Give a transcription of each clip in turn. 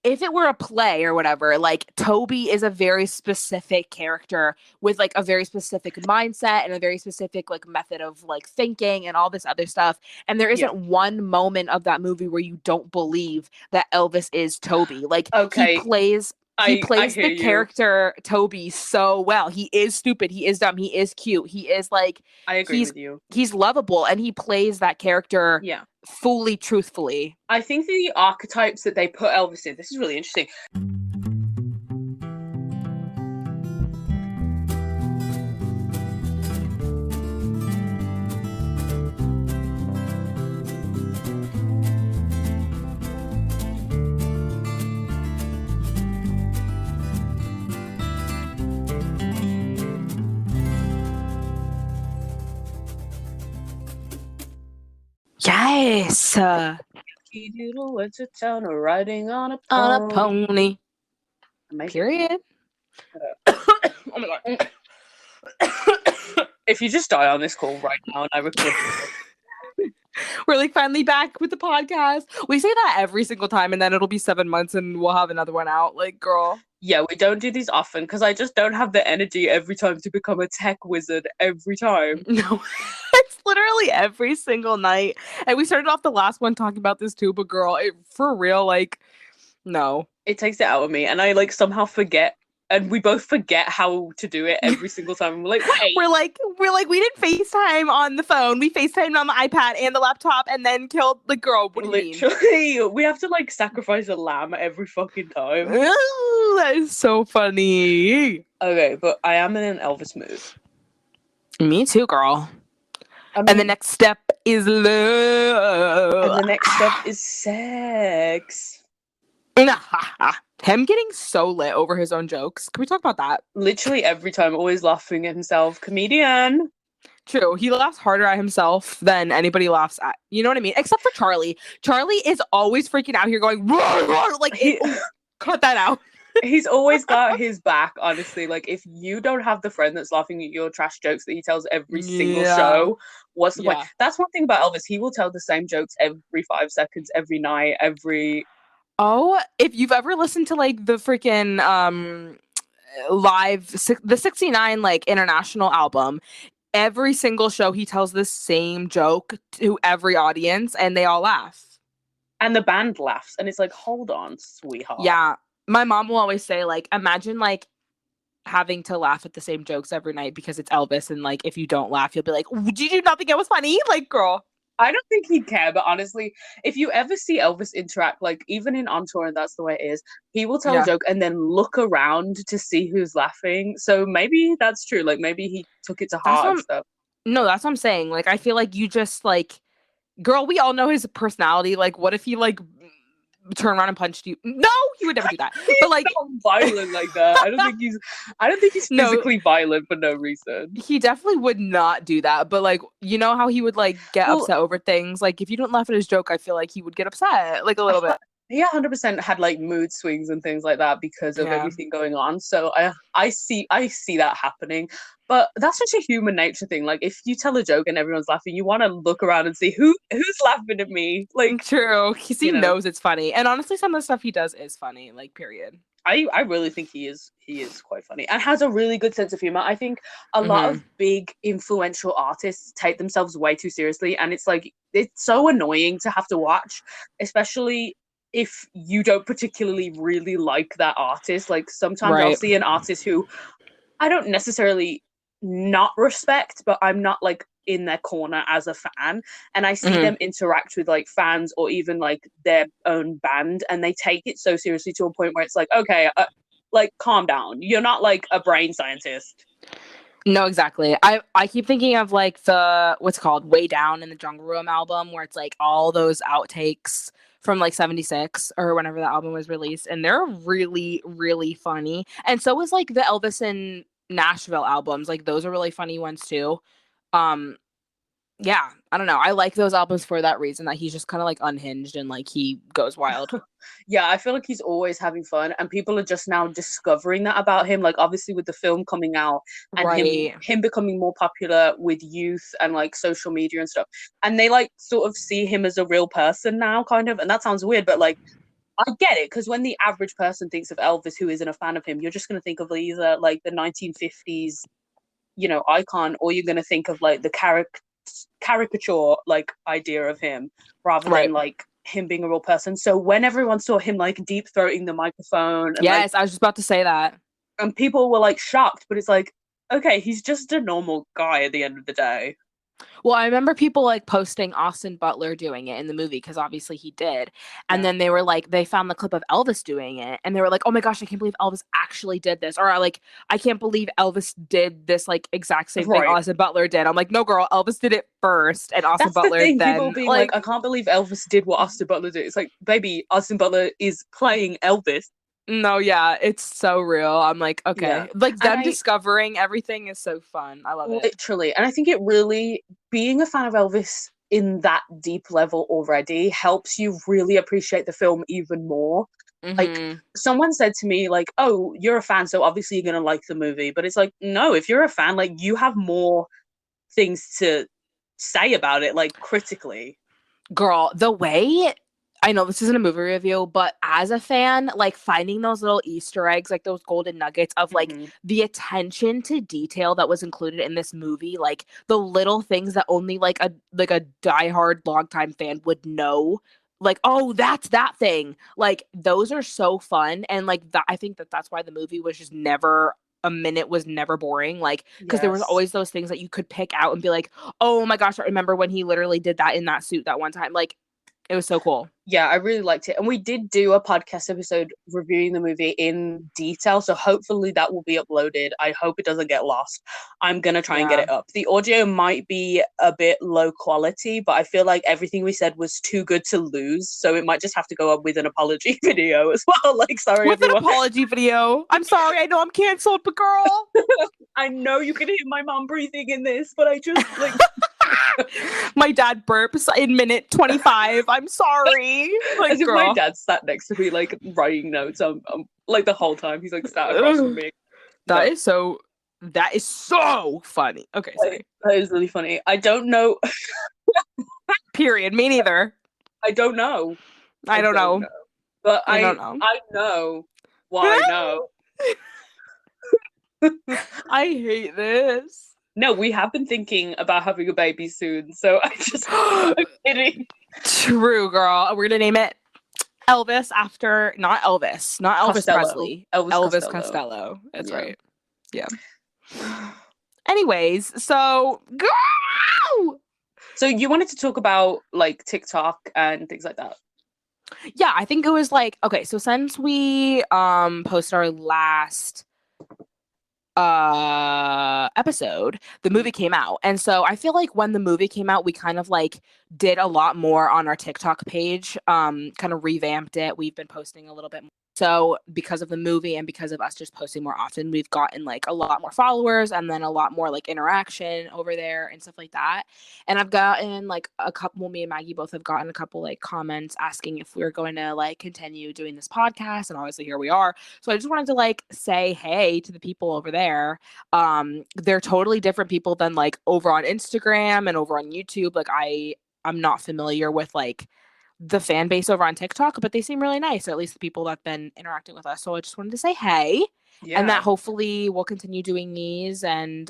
if it were a play or whatever, like Toby is a very specific character with like a very specific mindset and a very specific like method of like thinking and all this other stuff. And there Yeah. isn't one moment of that movie where you don't believe that Elvis is Toby. Like Okay. he I plays hear the you. character Toby so well. He is stupid, he is dumb, he is cute, he is like I agree he's with you. he's lovable and he plays that character Yeah. fully truthfully. I think the archetypes that they put Elvis in, this is really interesting. Yes. He doodle went to town riding on a On a pony. pony. Amazing. Period. Oh my god. If you just die on this call right now and I record We're like finally back with the podcast. We say that every single time, and then it'll be 7 months and we'll have another one out. Like, girl. Yeah, we don't do these often because I just don't have the energy every time to become a tech wizard every time. No. It's literally every single night. And we started off the last one talking about this too, but girl, for real, like, no. It takes it out of me and I like somehow forget, and we both forget how to do it every single time. And we're like, wait. We're like, we didn't FaceTime on the phone. We FaceTimed on the iPad and the laptop and then killed the girl. What do you mean? Literally, we have to like sacrifice a lamb every fucking time. Ooh, that is so funny. Okay, but I am in an Elvis mood. Me too, girl. I mean, and the next step is love. And the next step is sex. Him getting so lit over his own jokes. Can we talk about that? Literally every time, always laughing at himself. Comedian. True. He laughs harder at himself than anybody laughs at. You know what I mean? Except for Charlie. Charlie is always freaking out here going, roar, roar, like, cut that out. He's always got his back, honestly. Like, if you don't have the friend that's laughing at your trash jokes that he tells every single show, what's the point? That's one thing about Elvis. He will tell the same jokes every 5 seconds, every night, every... Oh, if you've ever listened to, like, the freaking live, the 69, like, international album, every single show he tells the same joke to every audience, and they all laugh. And the band laughs, and it's like, hold on, sweetheart. Yeah. My mom will always say, like, imagine, like, having to laugh at the same jokes every night because it's Elvis, and, like, if you don't laugh, you'll be like, did you not think it was funny? Like, girl. I don't think he'd care, but honestly, if you ever see Elvis interact, like, even in On Tour, and that's the way it is, he will tell a joke and then look around to see who's laughing. So maybe that's true. Like, maybe he took it to heart and stuff. No, that's what I'm saying. Like, I feel like you just, like, girl, we all know his personality. Like, what if he, like, turn around and punched you? No, he would never do that. But like, not violent like that. I don't think he's physically violent for no reason. He definitely would not do that. But like, you know how he would like get upset over things. Like, if you don't laugh at his joke, I feel like he would get upset like a little bit. He 100% had like mood swings and things like that because of everything going on. So I see that happening. But that's just a human nature thing. Like, if you tell a joke and everyone's laughing, you want to look around and see who's laughing at me. Like, true. He knows it's funny. And honestly, some of the stuff he does is funny. Like, period. I really think he is quite funny and has a really good sense of humor. I think a lot of big influential artists take themselves way too seriously, and it's like, it's so annoying to have to watch, especially if you don't particularly really like that artist. Like, sometimes I'll see an artist who I don't necessarily not respect, but I'm not like in their corner as a fan, and I see them interact with like fans or even like their own band, and they take it so seriously to a point where it's like, okay, like, calm down, you're not like a brain scientist. No, exactly. I keep thinking of like the what's called Way Down in the Jungle Room album, where it's like all those outtakes from like 76 or whenever the album was released, and they're really, really funny. And so is like the Elvis and Nashville albums. Like, those are really funny ones too. Yeah, I don't know. I like those albums for that reason, that he's just kind of like unhinged and like he goes wild. Yeah, I feel like he's always having fun, and people are just now discovering that about him. Like, obviously with the film coming out and him becoming more popular with youth and like social media and stuff, and they like sort of see him as a real person now, kind of. And that sounds weird, but like, I get it, because when the average person thinks of Elvis who isn't a fan of him, you're just going to think of either like the 1950s, icon, or you're going to think of like the caricature like idea of him rather than Right. like him being a real person. So when everyone saw him like deep throating the microphone and like, Yes, I was just about to say that. and people were like shocked, but it's like, okay, he's just a normal guy at the end of the day. Well, I remember people like posting Austin Butler doing it in the movie because obviously he did. And Yeah. then they were like, they found the clip of Elvis doing it and they were like, oh my gosh, I can't believe Elvis actually did this. Or like, I can't believe Elvis did this like exact same thing Right. Austin Butler did. I'm like, no, girl, Elvis did it first. And Austin That's the Butler thing. People then being like, I can't believe Elvis did what Austin Butler did. It's like, baby, Austin Butler is playing Elvis. no, yeah, it's so real. I'm like, okay. Yeah. Like And them discovering everything is so fun. I love it. Literally. And I think it really, being a fan of Elvis in that deep level already helps you really appreciate the film even more. Like, Mhm. someone said to me, like, oh, you're a fan, so obviously you're going to like the movie. But it's like, no, if you're a fan, like, you have more things to say about it, like, critically. Girl, the way I know this isn't a movie review, but as a fan, like finding those little Easter eggs, like those golden nuggets of like the attention to detail that was included in this movie, like the little things that only like a diehard longtime fan would know. Like, oh, that's that thing. Like those are so fun, and like that, I think that's why the movie was just never a minute was never boring. Like, because there was Yes. always those things that you could pick out and be like, oh my gosh, I remember when he literally did that in that suit that one time. Like, it was so cool. Yeah, I really liked it. And we did do a podcast episode reviewing the movie in detail. So hopefully that will be uploaded. I hope it doesn't get lost. I'm going to try and get it up. The audio might be a bit low quality, but I feel like everything we said was too good to lose. So it might just have to go up with an apology video as well. Like, sorry, with everyone. An apology video. I'm sorry. I know I'm canceled, but girl. I know you can hear my mom breathing in this, but I just like... My dad burps in minute 25. I'm sorry. Like, as if my dad sat next to me, like writing notes. Like the whole time he's like sat across from me. That is so funny. Okay, sorry. That is really funny. I don't know. Period. Me neither. I don't know. I don't know. But I don't know. I know why I know. I hate this. No, we have been thinking about having a baby soon, so I'm kidding. True, girl. We're gonna name it Elvis after not Elvis Costello. Presley. Elvis Costello. That's right. Yeah. Anyways, so go. So you wanted to talk about like TikTok and things like that. Yeah, I think it was like, okay, so since we posted our last episode, the movie came out, and so I feel like when the movie came out, we kind of like did a lot more on our TikTok page, kind of revamped it. We've been posting a little bit more. So because of the movie and because of us just posting more often, we've gotten like a lot more followers and then a lot more like interaction over there and stuff like that. And I've gotten like a couple, well, me and Maggie both have gotten a couple like comments asking if we're going to like continue doing this podcast, and obviously here we are. So I just wanted to like say hey to the people over there. They're totally different people than like over on Instagram and over on YouTube. Like I'm not familiar with like the fan base over on TikTok, but they seem really nice, or at least the people that have been interacting with us. So I just wanted to say hey, and that hopefully we'll continue doing these. And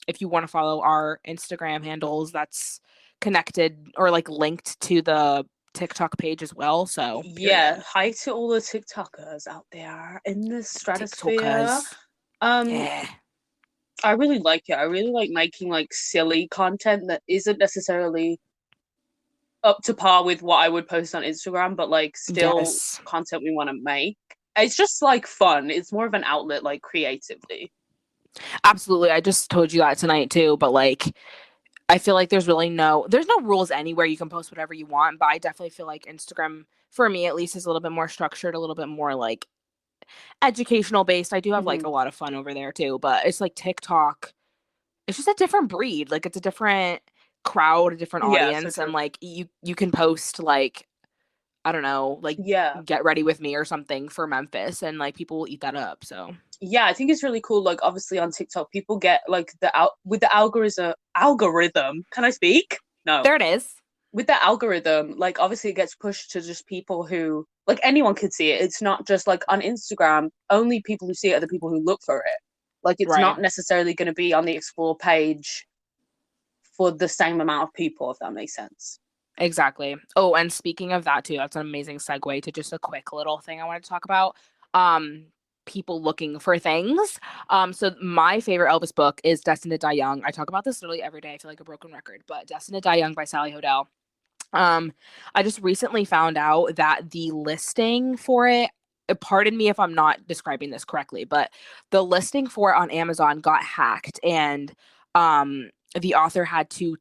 if you want to follow our Instagram handles, that's connected or like linked to the TikTok page as well. So yeah, hi to all the TikTokers out there in the stratosphere. Yeah. I really like it. I really like making like silly content that isn't necessarily up to par with what I would post on Instagram, but like still content we want to make. It's just like fun. It's more of an outlet, like creatively. Absolutely. I just told you that tonight too, but like I feel like there's no rules anywhere. You can post whatever you want, but I definitely feel like Instagram, for me at least, is a little bit more structured, a little bit more like educational based. I do have like a lot of fun over there too, but it's like TikTok, it's just a different breed. Like it's a different crowd, a different audience, so and like you can post like, I don't know, like get ready with me or something for Memphis, and like people will eat that up. So yeah, I think it's really cool. Like obviously on TikTok, people get like with the algorithm. Can I speak? No. There it is. With the algorithm, like obviously it gets pushed to just people who like anyone could see it. It's not just like on Instagram, only people who see it are the people who look for it. Like it's Right. not necessarily going to be on the explore page for the same amount of people, if that makes sense. Exactly. Oh, and speaking of that too, that's an amazing segue to just a quick little thing I wanted to talk about. Um, People looking for things. So my favorite Elvis book is Destined to Die Young. I talk about this literally every day. I feel like a broken record, but Destined to Die Young by Sally Hodell. Um, I just recently found out that the listing for it, pardon me if I'm not describing this correctly, but the listing for it on Amazon got hacked and the author had to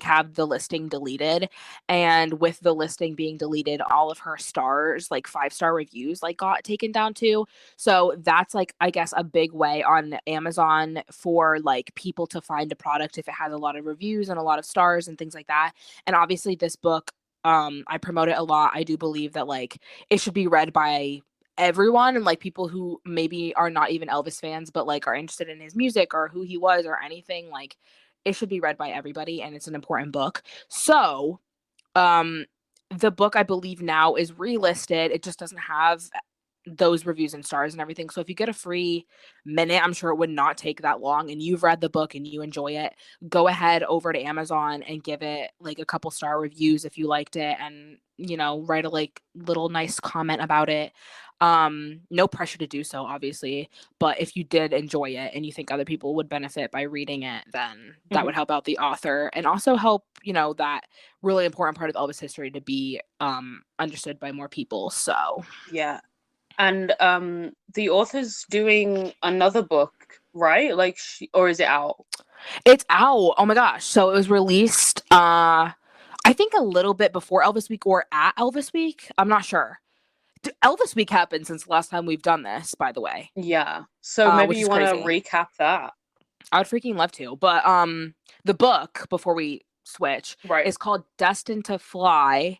have the listing deleted, and with the listing being deleted, all of her stars, like 5-star reviews, like got taken down too. So that's like, I guess, a big way on Amazon for like people to find a product if it has a lot of reviews and a lot of stars and things like that. And obviously this book, I promote it a lot. I do believe that like it should be read by everyone, and like people who maybe are not even Elvis fans but like are interested in his music or who he was or anything. Like it should be read by everybody, and it's an important book. So um the book, I believe, now is relisted. It just doesn't have those reviews and stars and everything. So if you get a free minute, I'm sure it would not take that long, and you've read the book and you enjoy it, go ahead over to Amazon and give it like a couple star reviews if you liked it, and write a like little nice comment about it. No pressure to do so, obviously, but if you did enjoy it and you think other people would benefit by reading it, then that would help out the author and also help, that really important part of Elvis history to be understood by more people. So Yeah. And the author's doing another book, right? Like or is it out? it's out. Oh my gosh. So it was released I think a little bit before Elvis Week or at Elvis Week. I'm not sure. Elvis Week happened since the last time we've done this, by the way. Yeah. So maybe Which you is want to crazy. recap that. I would freaking love to. But the book, before we switch, Right. is called Destined to Fly.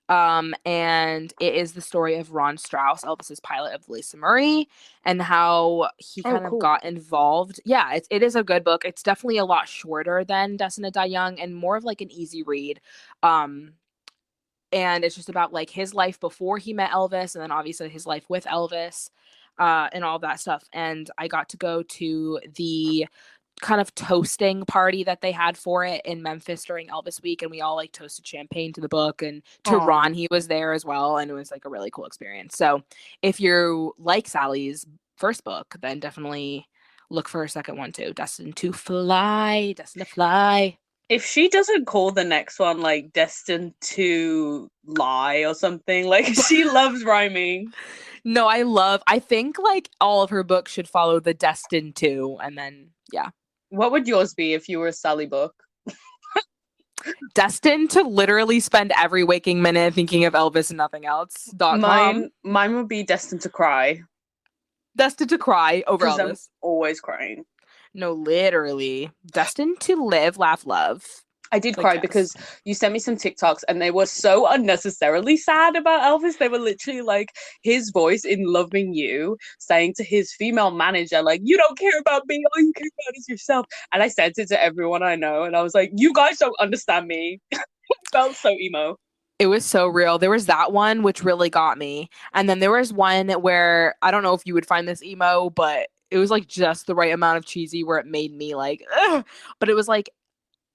And it is the story of Ron Strauss, Elvis's pilot of Lisa Murray, and how he Oh, kind of cool. got involved. Yeah, it is a good book. It's definitely a lot shorter than Destined to Die Young and more of like an easy read. Um, and it's just about like his life before he met Elvis, and then obviously his life with Elvis, and all that stuff. And I got to go to the kind of toasting party that they had for it in Memphis during Elvis Week, and we all like toasted champagne to the book, and to Oh. Ron, he was there as well, and it was like a really cool experience. So if you like Sally's first book, then definitely look for her second one too. Destined to Fly, Destined to Fly. If she doesn't call the next one like Destined to Lie or something, like she loves rhyming. No, I think like all of her books should follow the Destined to, and then yeah. What would yours be if you were a Sally book? Destined to literally spend every waking minute thinking of Elvis and nothing else.com. Mine would be Destined to Cry Destined to cry over because I'm Elvis. always crying. No, literally. Destined to live, laugh, love. I did Like, cry yes. because you sent me some TikToks and they were so unnecessarily sad about Elvis. They were literally like his voice in Loving You saying to his female manager, like, you don't care about me, all you care about is yourself. And I sent it to everyone I know and I was like, you guys don't understand me. It felt so emo. It was so real. There was that one which really got me. And then there was one where I don't know if you would find this emo, but it was like just the right amount of cheesy where it made me like, ugh. But it was like,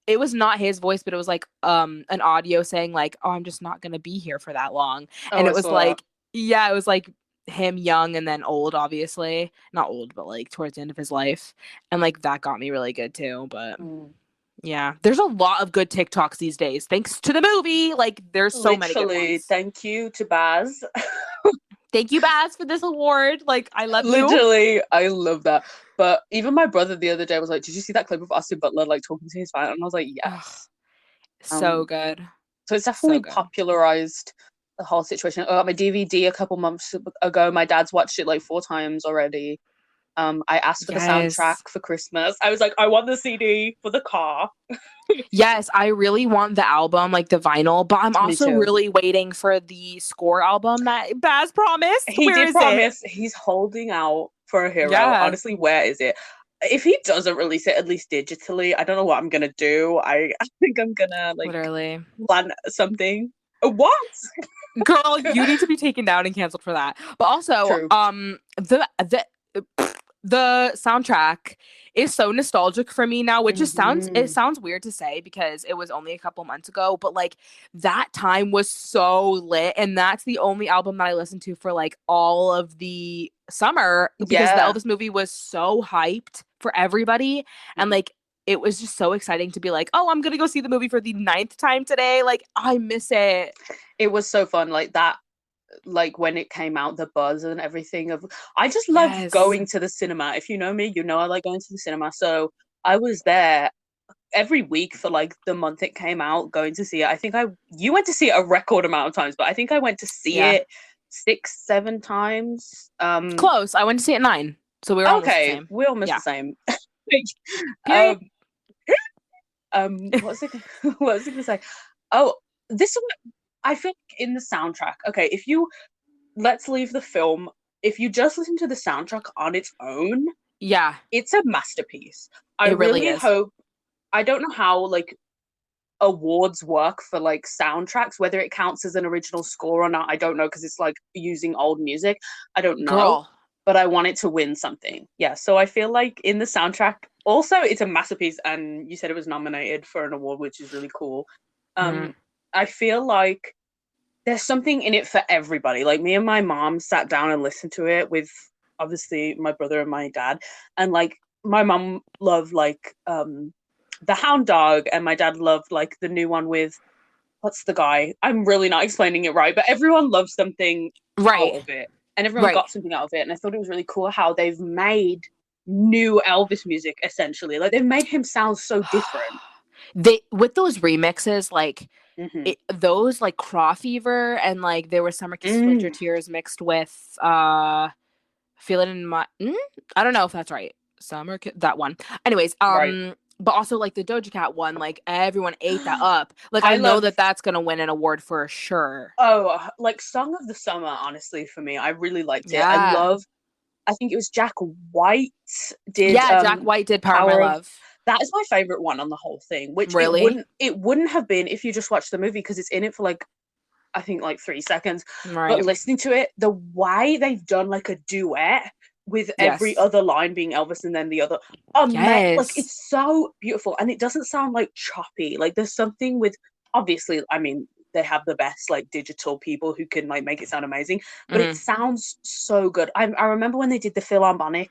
it was not his voice, but it was like an audio saying like, oh, I'm just not gonna be here for that long. Oh, And I it was saw that. like, yeah, it was like him young and then old, obviously. Not old, but like towards the end of his life. And like that got me really good too. But yeah, there's a lot of good TikToks these days, thanks to the movie. Like there's so many good Literally, ones. thank you to Baz. Thank you, Baz, for this award. Like I love you. Literally, I love that. But even my brother the other day was like, "Did you see that clip of Austin Butler like talking to his fan?" And I was like, Ugh, "Yes." so good. So it's So definitely good. popularized the whole situation. I got my DVD a couple months ago. My dad's watched it like 4 times already. I asked for the soundtrack Yes. for Christmas. I was like, I want the CD for the car. Yes, I really want the album, like the vinyl, but I'm Me also too. really waiting for the score album that Baz promised. He Where did is it? promise he's holding out for a hero. Yeah, Honestly, where is it? If he doesn't release it at least digitally, I don't know what I'm gonna do. I think I'm gonna like literally. plan something. What? Girl, you need to be taken down and canceled for that. But also, True. the soundtrack is so nostalgic for me now, which just Hmm. sounds weird to say because it was only a couple months ago, but like that time was so lit, and that's the only album that I listened to for like all of the summer because the Yeah. Elvis movie was so hyped for everybody, and like it was just so exciting to be like, oh, I'm gonna go see the movie for the ninth time today. Like I miss it. It was so fun, like that, like when it came out, the buzz and everything of, I just love Yes. going to the cinema. If you know me, you know I like going to the cinema. So I was there every week for like the month it came out, going to see it. I think you went to see it a record amount of times, but I think I went to see Yeah. it 6, 7 times. Close. I went to see it at 9, so we were almost the Okay, same. we're almost the Yeah. same. Period. um, what was it? What was I gonna say? Oh, this one. I think in the soundtrack. Okay, if you let's leave the film. If you just listen to the soundtrack on its own, Yeah, it's a masterpiece. I it really really is. hope. I don't know how like awards work for like soundtracks, whether it counts as an original score or not. I don't know because it's like using old music. I don't know, Girl. but I want it to win something. Yeah, so I feel like in the soundtrack, also it's a masterpiece, and you said it was nominated for an award, which is really cool. Hmm. Um, I feel like there's something in it for everybody. Like me and my mom sat down and listened to it with obviously my brother and my dad, and like my mom loved like the Hound Dog, and my dad loved like the new one with what's the guy? I'm really not explaining it right, but everyone loves something out Right. of it, and everyone Right. got something out of it, and I thought it was really cool how they've made new Elvis music essentially. Like they've made him sound so different. They with those remixes, like Mm-hmm. those like Craw Fever and like there was Summer Kisses Winter Mm, Tears mixed with Feel It in My I don't know if that's right. That one. Anyways, right. but also like the Doja Cat one, like everyone ate that up. Like I I know love that that's gonna win an award for sure. like Song of the Summer, honestly, for me. I really liked it. Yeah. I think it was Jack White did Yeah, Jack White did Power of My Power of, Love. that is my favorite one on the whole thing, which Really? it wouldn't have been if you just watched the movie because it's in it for like I think like 3 seconds. But Right. listening to it, the way they've done like a duet with every Yes. other line being Elvis and then the other, like Yes. it's so beautiful, and it doesn't sound like choppy. Like there's something with, obviously, I mean, they have the best like digital people who can like make it sound amazing, but it Hmm. sounds so good. I remember when they did the Philharmonic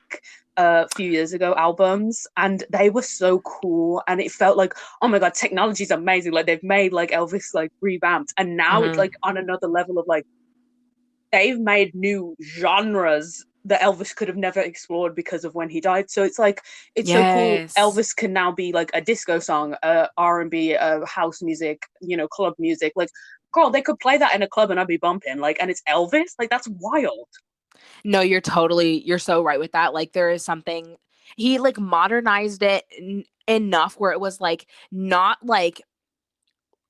a few years ago albums, and they were so cool, and it felt like, oh my god, technology's amazing. Like they've made like Elvis like revamped, and now it's Hmm. like on another level of like they've made new genres that Elvis could have never explored because of when he died. So it's like it's so cool. Yes. Elvis can now be like a disco song, R&B, house music, club music. Like, girl, they could play that in a club and I'd be bumping. Like, and it's Elvis. Like, that's wild. No, you're so right with that. Like there is something he like modernized it enough where it was like not like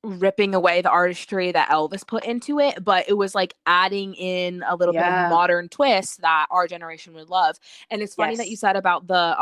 ripping away the artistry that Elvis put into it, but it was like adding in a little bit of Yeah. modern twist that our generation would love. And it's funny that you Yes. said about the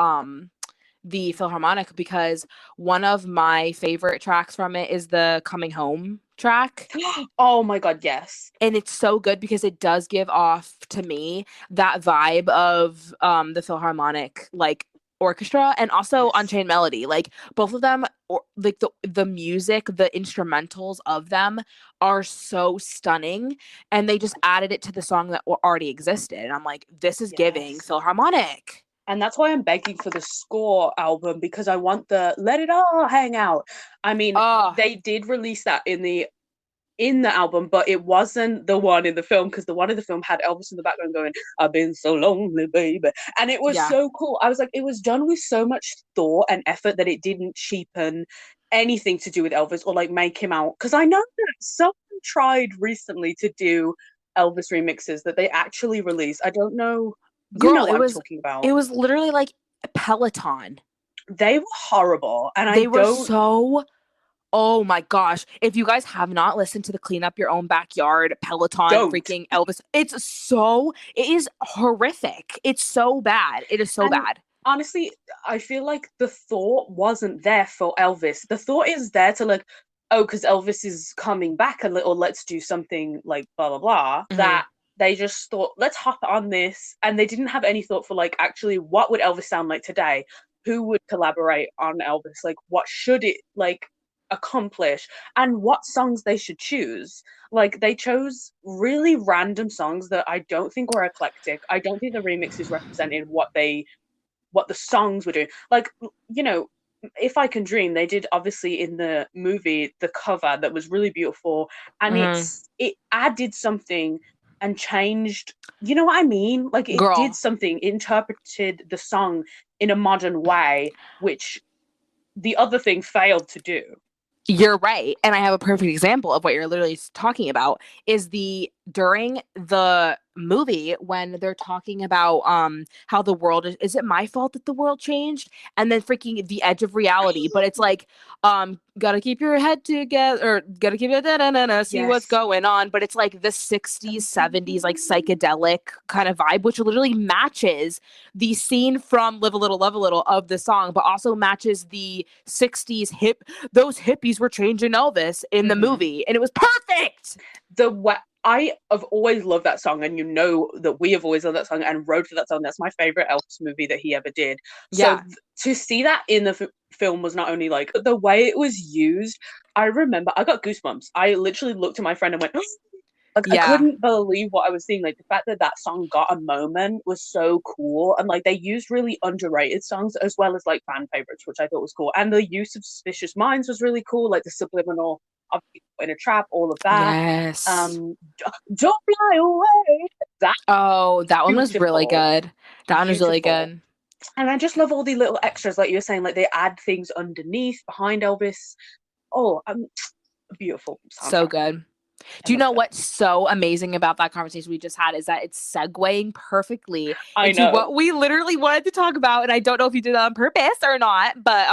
Philharmonic because one of my favorite tracks from it is the Coming Home track. Oh my god, yes. And it's so good because it does give off to me that vibe of the Philharmonic like orchestra and also Yes. Unchained Melody. Like both of them, or like the music, the instrumentals of them are so stunning, and they just added it to the song that already existed. And I'm like, this is giving Yes. Philharmonic. And that's why I'm begging for the score album, because I want the Let It All Hang Out. I mean, Oh, they did release that in the album, but it wasn't the one in the film, because the one in the film had Elvis in the background going, I've been so lonely, baby. And it was yeah. so cool. I was like, it was done with so much thought and effort that it didn't cheapen anything to do with Elvis or like make him out. Because I know that someone tried recently to do Elvis remixes that they actually released. I don't know. You know Girl, what I'm talking about. it was literally like Peloton. They were horrible. And I They were don't, so Oh my gosh. If you guys have not listened to the Clean Up Your Own Backyard Peloton don't. freaking Elvis, it is horrific. It's so bad. It is so And bad. honestly, I feel like the thought wasn't there for Elvis. The thought is there to like oh, because Elvis is coming back a little, let's do something like blah blah blah. Hmm. That they just thought, let's hop on this, and they didn't have any thought for like actually what would Elvis sound like today? Who would collaborate on Elvis? Like what should it like accomplish, and what songs they should choose. Like they chose really random songs that I don't think were eclectic. I don't think the remixes represented what the songs were doing. Like, you know, if I Can Dream, they did obviously in the movie the cover that was really beautiful, and Hmm. it added something and changed. You know what I mean? Like it did Girl, something, interpreted the song in a modern way, which the other thing failed to do. you're right. And I have a perfect example of what you're literally talking about is the during the movie when they're talking about how the world is it my fault that the world changed? And then freaking the edge of reality. But it's like, gotta keep your head together or gotta keep it see what's Yes. going on. But it's like the 60s, 70s, like psychedelic kind of vibe, which literally matches the scene from Live a Little, Love a Little of the song, but also matches the 60s those hippies were changing Elvis in the Mm-hmm. movie, and it was perfect. I have always loved that song, and you know that we have always loved that song and wrote for that song. That's my favorite Elvis movie that he ever did. So Yeah, to see that in the film was not only like the way it was used. I remember I got goosebumps. I literally looked at my friend and went, like I yeah, couldn't believe what I was seeing. Like the fact that that song got a moment was so cool, and like they used really underrated songs as well as like fan favorites, which I thought was cool. And the use of Suspicious Minds was really cool, like the subliminal of in a trap, all of that. yes. Um, don't fly away. That Oh, that one was really beautiful, good. That one was really beautiful. good. And I just love all the little extras, like you were saying, like they add things underneath behind Elvis. Oh, beautiful So soundtrack. good. I Do you loved know it. what's so amazing about that conversation we just had is that it's segueing perfectly I into know. what we literally wanted to talk about, and I don't know if you did that on purpose or not, but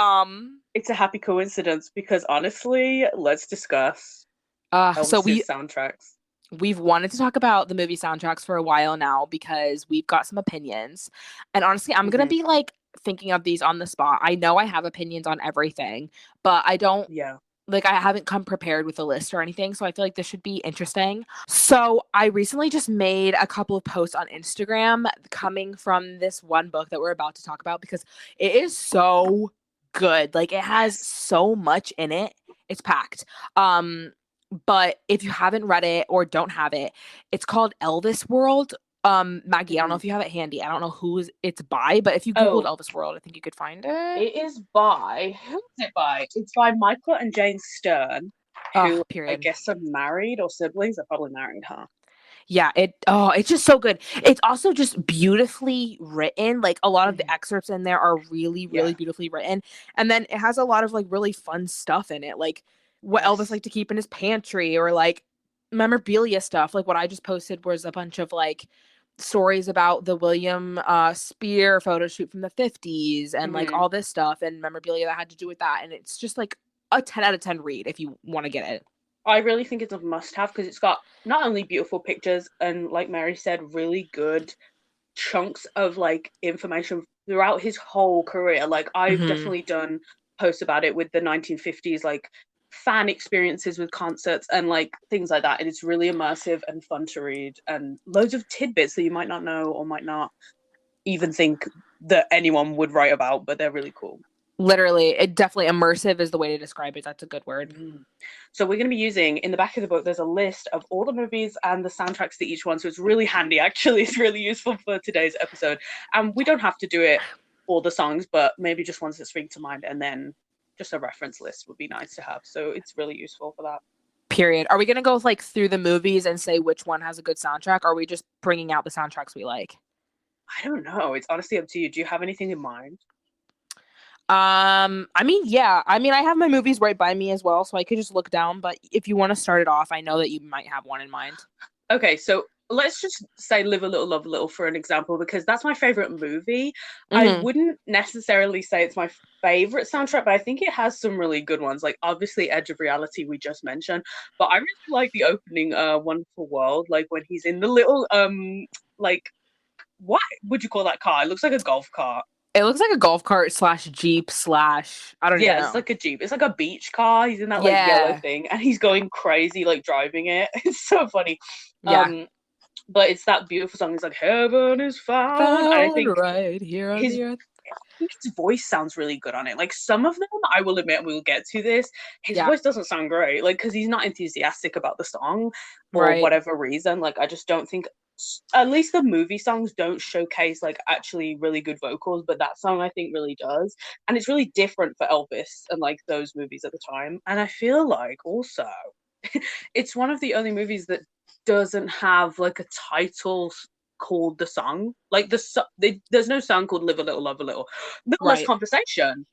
It's a happy coincidence because honestly, let's discuss so Elvis's soundtracks. we've wanted to talk about the movie soundtracks for a while now because we've got some opinions. And honestly, I'm going to Hmm. be like thinking of these on the spot. I know I have opinions on everything, but I don't Yeah. like I haven't come prepared with a list or anything, so I feel like this should be interesting. So, I recently just made a couple of posts on Instagram coming from this one book that we're about to talk about because it is so good. Like it has Yes. so much in it. It's packed. Um but if you haven't read it or don't have it, it's called Elvis World. Maggie, I don't know Hmm. if you have it handy. I don't know who it's by, but if you googled Oh, Elvis World, I think you could find it. it is by who is it by? It's by Michael and Jane Stern, who I Period. guess are married or siblings. They're probably married, huh? Yeah, it's just so good. It's also just beautifully written. Like a lot of the Hmm. excerpts in there are really, really Yeah. beautifully written. And then it has a lot of like really fun stuff in it. Like what Elvis Yes. liked to keep in his pantry or like memorabilia stuff. Like what I just posted was a bunch of like stories about the William Spear photo shoot from the 50s and like Hmm. all this stuff and memorabilia that had to do with that. And it's just like a 10 out of 10 read if you want to get it. I really think it's a must-have because it's got not only beautiful pictures and, like Mary said, really good chunks of like information throughout his whole career. Like I've Hmm. definitely done posts about it with the 1950s like fan experiences with concerts and like things like that, and it's really immersive and fun to read and loads of tidbits that you might not know or might not even think that anyone would write about, but they're really cool. Literally, it definitely immersive is the way to describe it. That's a good word. Mm. So we're going to be using in the back of the book. There's a list of all the movies and the soundtracks to each one. So it's really handy. Actually, it's really useful for today's episode. And we don't have to do it all the songs, but maybe just ones that spring to mind, and then just a reference list would be nice to have. So it's really useful for that. Period. Are we gonna go like through the movies and say which one has a good soundtrack? Or are we just bringing out the soundtracks we like? I don't know. It's honestly up to you. Do you have anything in mind? I mean, yeah. I mean, I have my movies right by me as well, so I could just look down. But if you want to start it off, I know that you might have one in mind. Okay, so let's just say Live a Little, Love a Little for an example, because that's my favorite movie. I Mm-hmm. wouldn't necessarily say it's my favorite soundtrack, but I think it has some really good ones. Like obviously Edge of Reality we just mentioned, but I really like the opening Wonderful World, like when he's in the little like what would you call that car? It looks like a golf cart. It looks like a golf cart slash Jeep slash I don't even Yeah, it's know. like a Jeep. It's like a beach car. He's in that like yellow Yeah. thing and he's going crazy like driving it. It's so funny. Yeah. Um but it's that beautiful song. It's like heaven is found. And I Found think right here on his the earth. his voice sounds really good on it. Like some of them, I will admit, we'll get to this. His Yeah. voice doesn't sound great, like because he's not enthusiastic about the song for Right. whatever reason. Like I just don't think, at least the movie songs don't showcase like actually really good vocals, but that song I think really does, and it's really different for Elvis and like those movies at the time. And I feel like also, it's one of the only movies that doesn't have like a title called the song. Like there's no song called "Live a Little, Love a Little." Little Less Right. Conversation.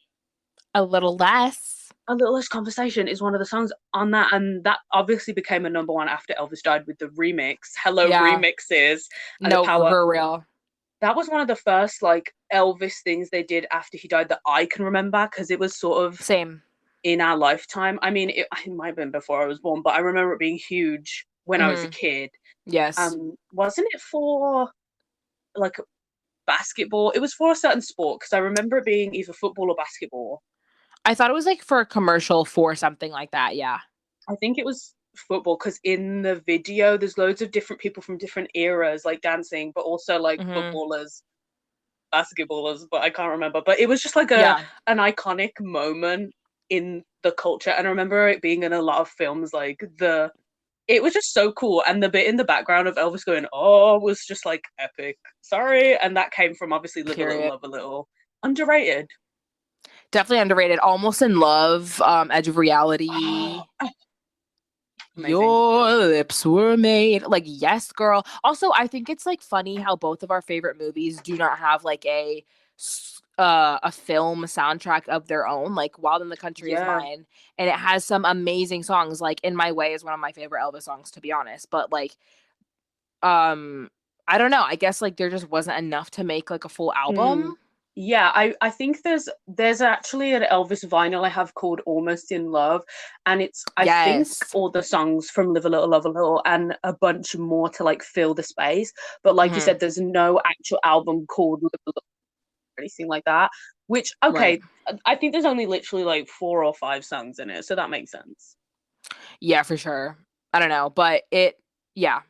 A little less. A Little Less Conversation is one of the songs on that, and that obviously became a number one after Elvis died with the remix. Hello Yeah. remixes and the No, power. for real. That was one of the first like Elvis things they did after he died that I can remember because it was sort of Same. in our lifetime. I mean, it might have been before I was born, but I remember it being huge when I was a Hmm. kid. Yes. Wasn't it for like basketball? It was for a certain sport because I remember it being either football or basketball. I thought it was like for a commercial for something like that. Yeah. I think it was football because in the video there's loads of different people from different eras like dancing, but also like Hmm. footballers, basketballers, but I can't remember. But it was just like a Yeah. an iconic moment in the culture, and I remember it being in a lot of films. Like the it was just so cool, and the bit in the background of Elvis going "oh" was just like epic. Sorry, and that came from obviously "Live a Little, Period. Love a Little." Underrated. Definitely underrated. Almost in Love. Edge of Reality. Amazing. Your lips were made like yes, girl. Also, I think it's like funny how both of our favorite movies do not have like a film soundtrack of their own. Like Wild in the Country is Yeah. mine, and it has some amazing songs. Like In My Way is one of my favorite Elvis songs, to be honest. But like, um, I don't know. I guess like there just wasn't enough to make like a full Mm. album. Yeah, I think there's actually an Elvis vinyl I have called Almost in Love, and it's I think Yes. all the songs from Live a Little, Love a Little, and a bunch more to like fill the space. But like you Hmm. said, there's no actual album called Live a Little or anything like that. Which Right. okay, I think there's only literally like 4 or 5 songs in it, so that makes sense. Yeah, for sure. I don't know, but yeah.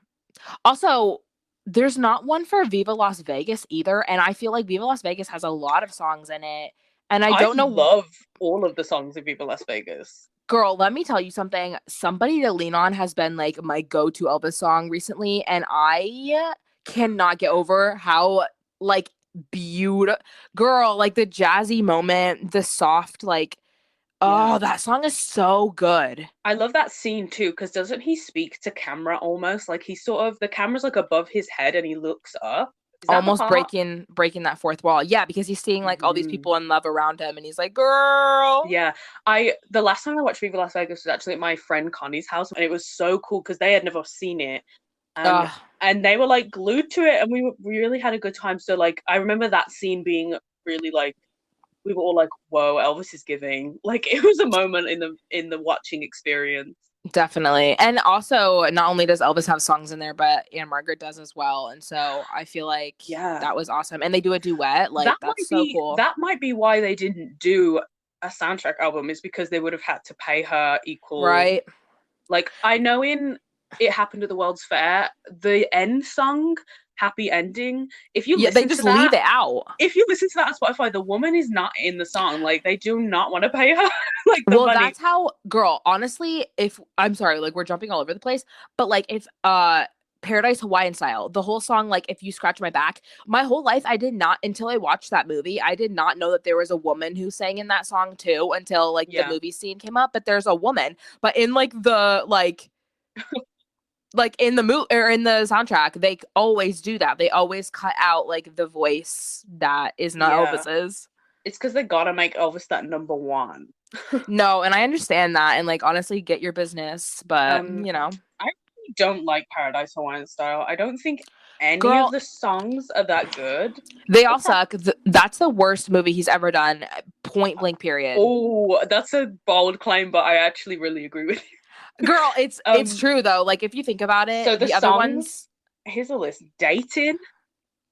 Also, there's not one for Viva Las Vegas either, and I feel like Viva Las Vegas has a lot of songs in it. And I I don't know, love all of the songs of Viva Las Vegas. girl, let me tell you something. Somebody to Lean On has been like my go-to Elvis song recently, and I cannot get over how like beautiful, girl, like the jazzy moment, the soft like Yeah. oh, that song is so good. I love that scene too, because doesn't he speak to camera almost? Like he's sort of the camera's like above his head and he looks up. Is that the Almost part? breaking that fourth wall. Yeah, because he's seeing like all these Hmm. people in love around him and he's like, "Girl." Yeah. I the last time I watched Viva Las Vegas was actually at my friend Connie's house, and it was so cool because they had never seen it. And Ugh, and they were like glued to it, and we really had a good time. So like I remember that scene being really like we were all like, "Whoa, Elvis is giving." Like it was a moment in the watching experience. definitely. And also, not only does Elvis have songs in there, but Anne Margaret does as well. And so I feel like Yeah. that was awesome. And they do a duet. that Like that's might so be cool. that might be why they didn't do a soundtrack album, is because they would have had to pay her equal. Right? Like I know in It Happened at the World's Fair, the end song, Happy Ending, if you Yeah, they listen just to leave that it out. on Spotify, the woman is not in the song. Like they do not want to pay her like the Well, money. that's how, girl, honestly, if I'm sorry, like we're jumping all over the place, but like if Paradise Hawaiian Style, the whole song, like if you scratch my back, my whole life I did not until I watched that movie, I did not know that there was a woman who sang in that song too until like the Yeah. movie scene came up, but there's a woman. But in like the like in the movie or in the soundtrack, they always do that. They always cut out like the voice that is not Yeah. Elvis's. It's because they gotta make Elvis that number one. No, and I understand that and like honestly get your business, but um you know. I really don't like Paradise Hawaiian Style. I don't think any of Girl, the songs are that good. they all What's that? suck. That's the worst movie he's ever done. Point blank. Period. Oh, that's a bold claim, but I actually really agree with you. Girl, it's Um, true though. Like if you think about so it, the the other songs, ones, here's a list. Dating,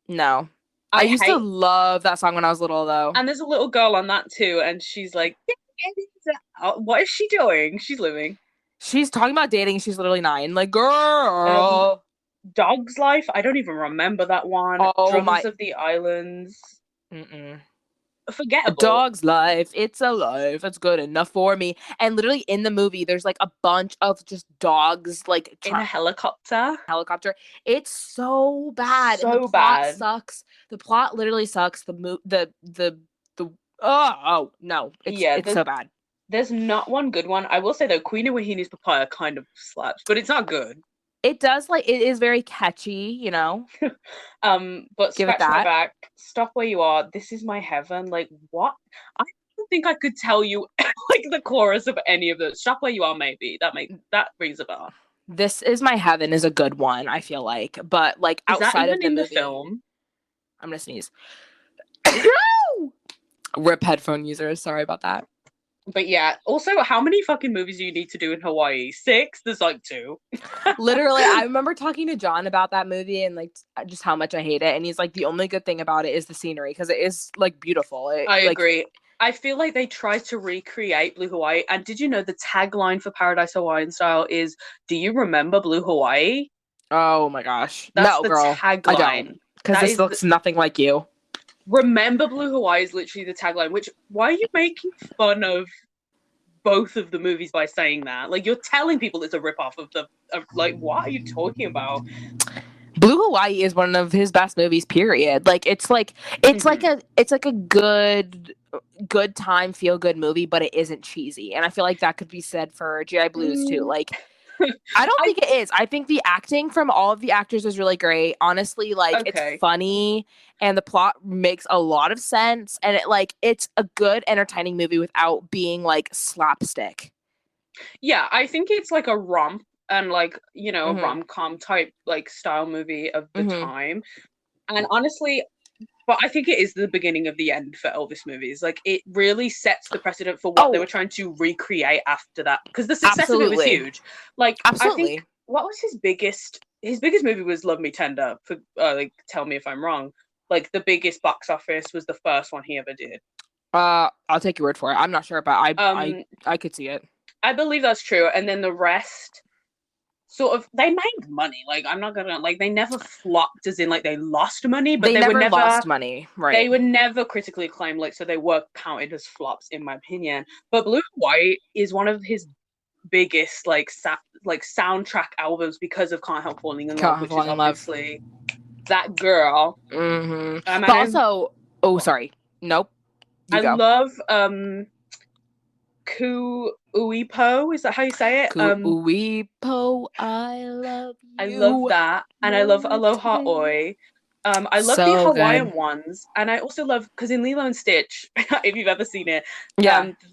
no. I I used to hate. love that song when I was little, though. And there's a little girl on that too, and she's like, what is she doing? She's living. She's talking about dating. She's literally 9. Like, Um, girl. Dog's Life. I don't even remember that one. Oh Drums my. of the Islands. Mm-mm. A Forgettable. dog's life. It's a life. It's good enough for me. And literally in the movie, there's like a bunch of just dogs, like In a helicopter. helicopter. It's so bad, and the So plot bad. sucks. The plot literally sucks. The oh no, Yeah, it's so bad. there's not one good one. I will say though, Queen of Wahini's Papaya kind of slaps, but it's not good. It does, like, it is very catchy, you know. But Give it Scratch My that. Back, Stop Where You Are, This Is My Heaven. Like what? I don't think I could tell you like the chorus of any of those. Stop Where You Are, maybe that rings a bell. This Is My Heaven is a good one, I feel like, but like Is that outside of even the in the movie, film? I'm gonna sneeze. Rip headphone users. Sorry about that. But yeah, also, how many fucking movies do you need to do in Hawaii? 6? There's like 2. Literally, I remember talking to John about that movie and like just how much I hate it, and he's like, the only good thing about it is the scenery because it is like beautiful. I Like, agree. I feel like they tried to recreate Blue Hawaii. And did you know the tagline for Paradise Hawaiian Style is, "Do you remember Blue Hawaii?" oh my gosh, That's no, the girl, I don't, tagline. because That this is looks nothing like you. Remember Blue Hawaii is literally the tagline. Which, why are you making fun of both of the movies by saying that? Like, you're telling people it's a ripoff of like, what are you talking about? Blue Hawaii is one of his best movies, period. Like, it's like a good time, feel good movie, but it isn't cheesy. And I feel like that could be said for GI Blues too. Like, I don't think it is. I think the acting from all of the actors is really great. Honestly, like, it's funny and the plot makes a lot of sense, and it's a good entertaining movie without being like slapstick. Yeah, I think it's like a romp and like, a Mm-hmm. rom-com type like style movie of the Mm-hmm. time. And honestly, but I think it is the beginning of the end for Elvis movies. Like, it really sets the precedent for what they were trying to recreate after that. Because the success of it was huge. Like, Absolutely. I think, what was his biggest movie was Love Me Tender. For like, tell me if I'm wrong. Like, the biggest box office was the first one he ever did. I'll take your word for it. I'm not sure, but I could see it. I believe that's true. And then the rest, sort of, they made money. Like, I'm not gonna, like, they never flopped as in like they lost money, but they were never lost money, right? They were never critically acclaimed, like, so they were counted as flops in my opinion. But Blue White is one of his biggest like soundtrack albums because of Can't Help Falling in Love, which is obviously that girl. Mm-hmm. But also, sorry, nope. I love Kuuipo, is that how you say it? Kuuipo, I love you. I love that. And I love Aloha Oi. I love the Hawaiian ones. And I also love, because in Lilo and Stitch, if you've ever seen it,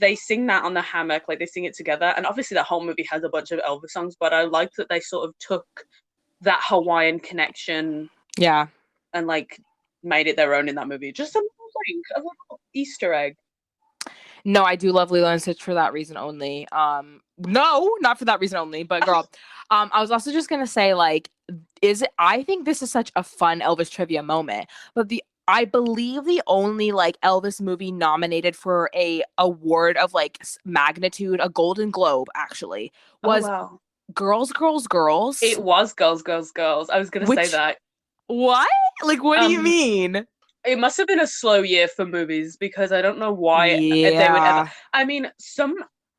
they sing that on the hammock, like they sing it together. And obviously that whole movie has a bunch of Elvis songs, but I like that they sort of took that Hawaiian connection and like made it their own in that movie. Just a little Easter egg. No, I do love Lilo and Stitch for that reason only. No, not for that reason only, but girl, I was also just gonna say, like, I think this is such a fun Elvis trivia moment, but I believe the only like Elvis movie nominated for a award of like magnitude, a Golden Globe actually, was Girls, Girls, Girls. It was Girls, Girls, Girls. I was gonna say that. What? Like, what do you mean? It must have been a slow year for movies because I don't know why they would ever. I mean,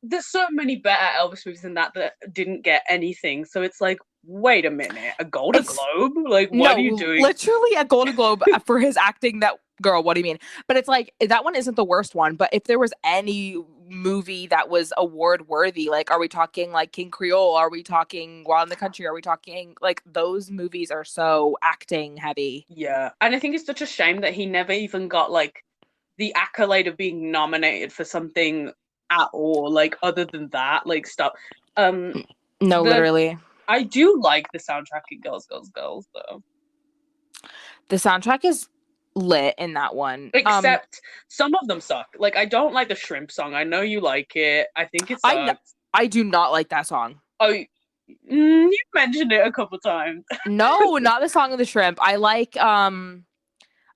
there's so many better Elvis movies than that didn't get anything. So it's like, wait a minute, a Golden Globe? Like, what are you doing? Literally a Golden Globe for his acting. That girl, what do you mean? But it's like, that one isn't the worst one. But if there was any movie that was award worthy, like, are we talking like King Creole? Are we talking Wild in the Country? Are we talking like, those movies are so acting heavy? Yeah, and I think it's such a shame that he never even got like the accolade of being nominated for something at all, like, other than that, like, stuff. Literally. I do like the soundtrack in Girls, Girls, Girls, though. The soundtrack is lit in that one. Except some of them suck. Like, I don't like the Shrimp song. I know you like it. I think it sucks. I do not like that song. Oh, you mentioned it a couple times. No, not the song of the Shrimp. I like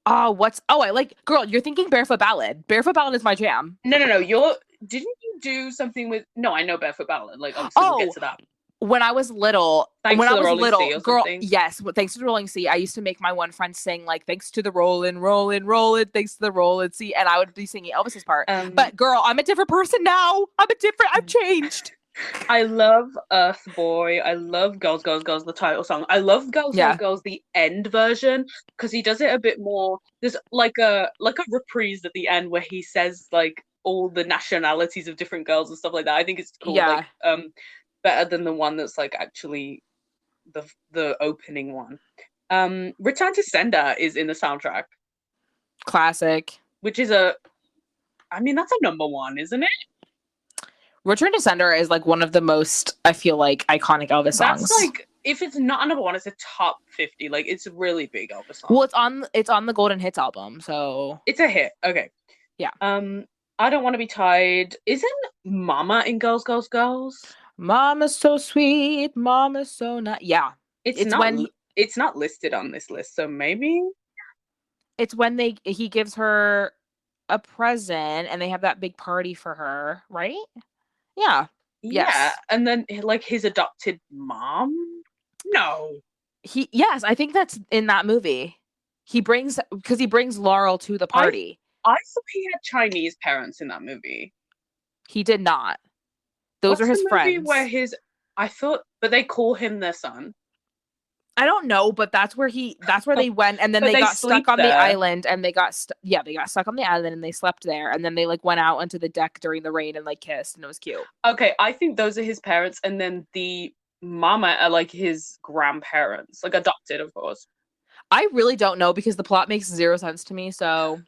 I like, girl, you're thinking Barefoot Ballad. Barefoot Ballad is my jam. No. Didn't you do something with? No, I know Barefoot Ballad. Like, obviously, we'll get Oh, to that. when I was little, Thanks to the Rolling Sea or girl, something. yes, thanks to the Rolling Sea, I used to make my one friend sing like "Thanks to the Rollin', Rollin', Rollin', thanks to the Rollin' Sea," and I would be singing Elvis's part. But girl, I'm a different person now. I've changed. I love Earth Boy. I love Girls, Girls, Girls, the title song. I love Girls, Girls, Girls, the end version, because he does it a bit more. There's like a reprise at the end where he says like all the nationalities of different girls and stuff like that. I think it's cool. Yeah. Like better than the one that's like actually the opening one. Return to Sender is in the soundtrack. Classic. Which is I mean, that's a number one, isn't it? Return to Sender is like one of the most, I feel like, iconic Elvis songs. That's like, if it's not a number one, it's a top 50. Like, it's a really big Elvis song. Well, it's on the Golden Hits album, so it's a hit. Okay. Yeah. I Don't Want to Be Tied. Isn't Mama in Girls, Girls, Girls? Mama's so sweet, Mama's so not. Yeah. It's not listed on this list, so maybe it's when he gives her a present and they have that big party for her, right? Yeah. Yeah. Yes. And then like his adopted mom? No. Yes, I think that's in that movie. He brings Laurel to the party. I thought he had Chinese parents in that movie. He did not. Those are his friends. Where but they call him their son. I don't know, but that's where they went, and then they got stuck on the island, and they got stuck on the island, and they slept there, and then they like went out onto the deck during the rain and like kissed, and it was cute. Okay, I think those are his parents, and then the mama are like his grandparents, like adopted, of course. I really don't know because the plot makes zero sense to me, so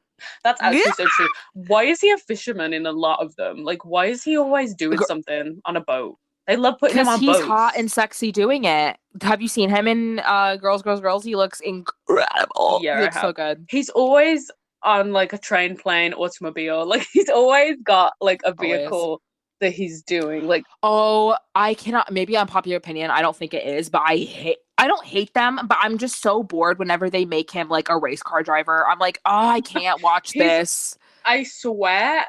that's actually so true. Why is he a fisherman in a lot of them? Like, why is he always doing something on a boat? They love putting him on boats. He's hot and sexy doing it. Have you seen him in Girls, Girls, Girls? He looks incredible. Yeah, he looks so good. He's always on like a train, plane, automobile. Like he's always got like a vehicle that he's doing. Like, I cannot. Maybe unpopular opinion. I don't think it is, but I don't hate them, but I'm just so bored whenever they make him like a race car driver. I'm like, I can't watch this. I swear.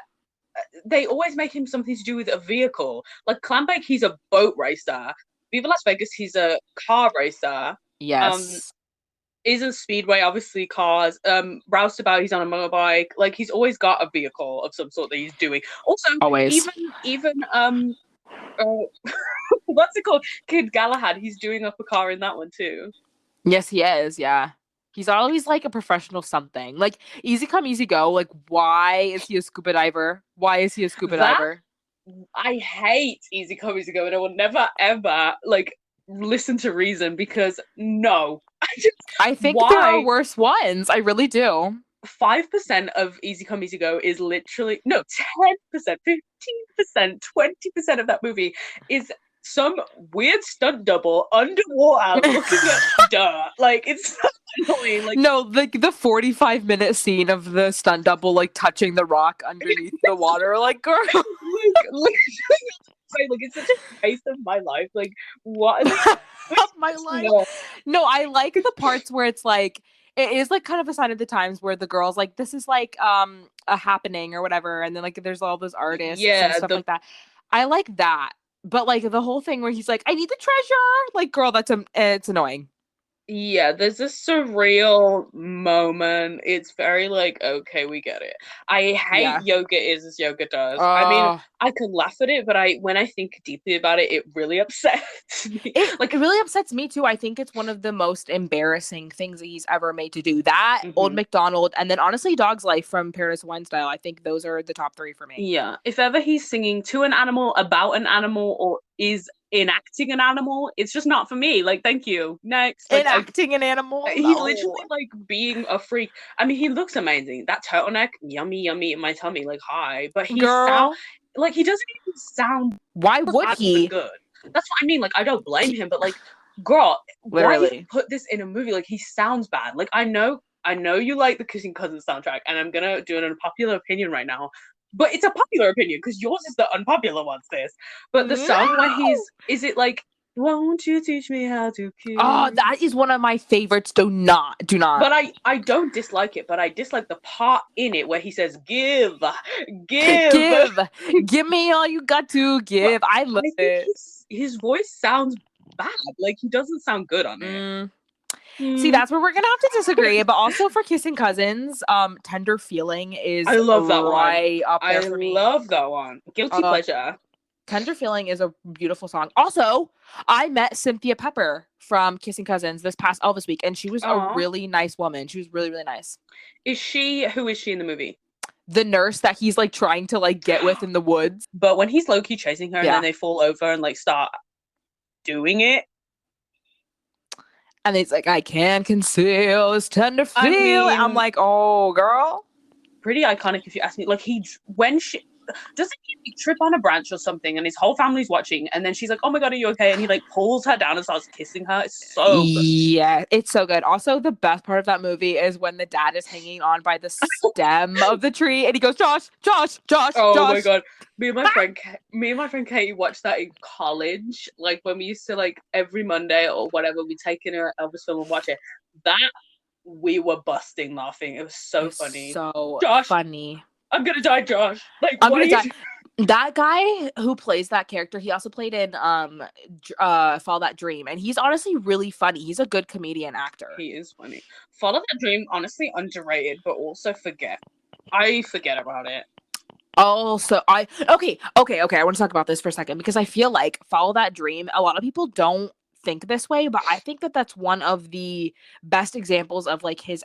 They always make him something to do with a vehicle. Like Clambake, he's a boat racer. Viva Las Vegas, he's a car racer. Yes. Isn't Speedway obviously cars? Roustabout, he's on a motorbike. Like he's always got a vehicle of some sort that he's doing. Also, always. even what's it called? Kid Galahad, he's doing up a car in that one too. Yes, he is. Yeah. He's always like a professional something. Like Easy Come Easy Go. Like why is he a scuba diver? Diver? I hate Easy Come Easy Go, and I will never ever like listen to reason because no. I think there are worse ones. I really do. 5% of Easy Come Easy Go is literally 10%, 15%, 20% of that movie is some weird stunt double underwater looking at dirt. Like it's so annoying. Like no, like the 45-minute scene of the stunt double like touching the rock underneath the water. Like girl, like it's such a waste of my life. Like what? Of my life. No, I like the parts where it's like it is like kind of a sign of the times where the girl's like, this is like a happening or whatever, and then like there's all those artists and stuff like that. I like that. But like the whole thing where he's like, I need the treasure. Like, girl, it's annoying. Yeah, there's a surreal moment. It's very like, okay, we get it. I hate yoga is as yoga does. I mean, I could laugh at it, but when I think deeply about it, it really upsets me. It really upsets me too. I think it's one of the most embarrassing things that he's ever made to do. That, Old MacDonald, and then honestly, Dog's Life from Paradise Wine Style. I think those are the top 3 for me. Yeah. If ever he's singing to an animal, about an animal, or is enacting an animal, it's just not for me. Like, thank you. Next. Like, enacting an animal? He's literally like being a freak. I mean, he looks amazing. That turtleneck, yummy in my tummy. Like, hi. But he he doesn't even sound. Why would he? Good. That's what I mean. Like, I don't blame him, but like, girl, literally, why put this in a movie? Like, he sounds bad. Like, I know you like the Kissing Cousins soundtrack, and I'm gonna do an unpopular opinion right now. But it's a popular opinion because yours is the unpopular one, sis. But the song where is it like Won't you teach me how to Oh, kiss? that is one of my favorites. Do not. But I don't dislike it, but I dislike the part in it where he says, give, give. Give. Give me all you got to But give. I love I think it. his voice sounds bad. Like, he doesn't sound good on it. Mm. See, Mm. that's where we're gonna have to disagree. But also for Kissing Cousins, Tender Feeling I is love that one. right up I there for me. love that one. Guilty Uh, pleasure. Tender Feeling is a beautiful song. Also, I met Cynthia Pepper from Kissing Cousins this past Elvis week, and she was a Aw. really nice woman. She was really, really nice. Who is she in the movie? The nurse that he's like trying to like get with in the woods. But when he's low-key chasing her and then Yeah. they fall over and like start doing it. And he's like, I can't conceal this tender feeling. I'm like, oh, girl. Pretty iconic if you ask me. Like, when she doesn't he trip on a branch or something and his whole family's watching and then she's like, oh my god, are you okay? And he like pulls her down and starts kissing her. It's so good. Yeah, it's so good. Also, the best part of that movie is when the dad is hanging on by the stem of the tree and he goes, Josh, Josh, Josh, Oh Josh. my god. Me and my friend Katie watched that in college. Like, when we used to, like, every Monday or whatever, we take in an Elvis film and watch it. That, we were busting laughing. It was so funny. So Josh, funny. I'm gonna die, Josh. Like, I'm what gonna are you die. That guy who plays that character, he also played in Follow That Dream, and he's honestly really funny. He's a good comedian actor. He is funny. Follow That Dream, honestly underrated, but also I forget about it. Also, okay. I want to talk about this for a second because I feel like Follow That Dream, a lot of people don't think this way, but I think that that's one of the best examples of like his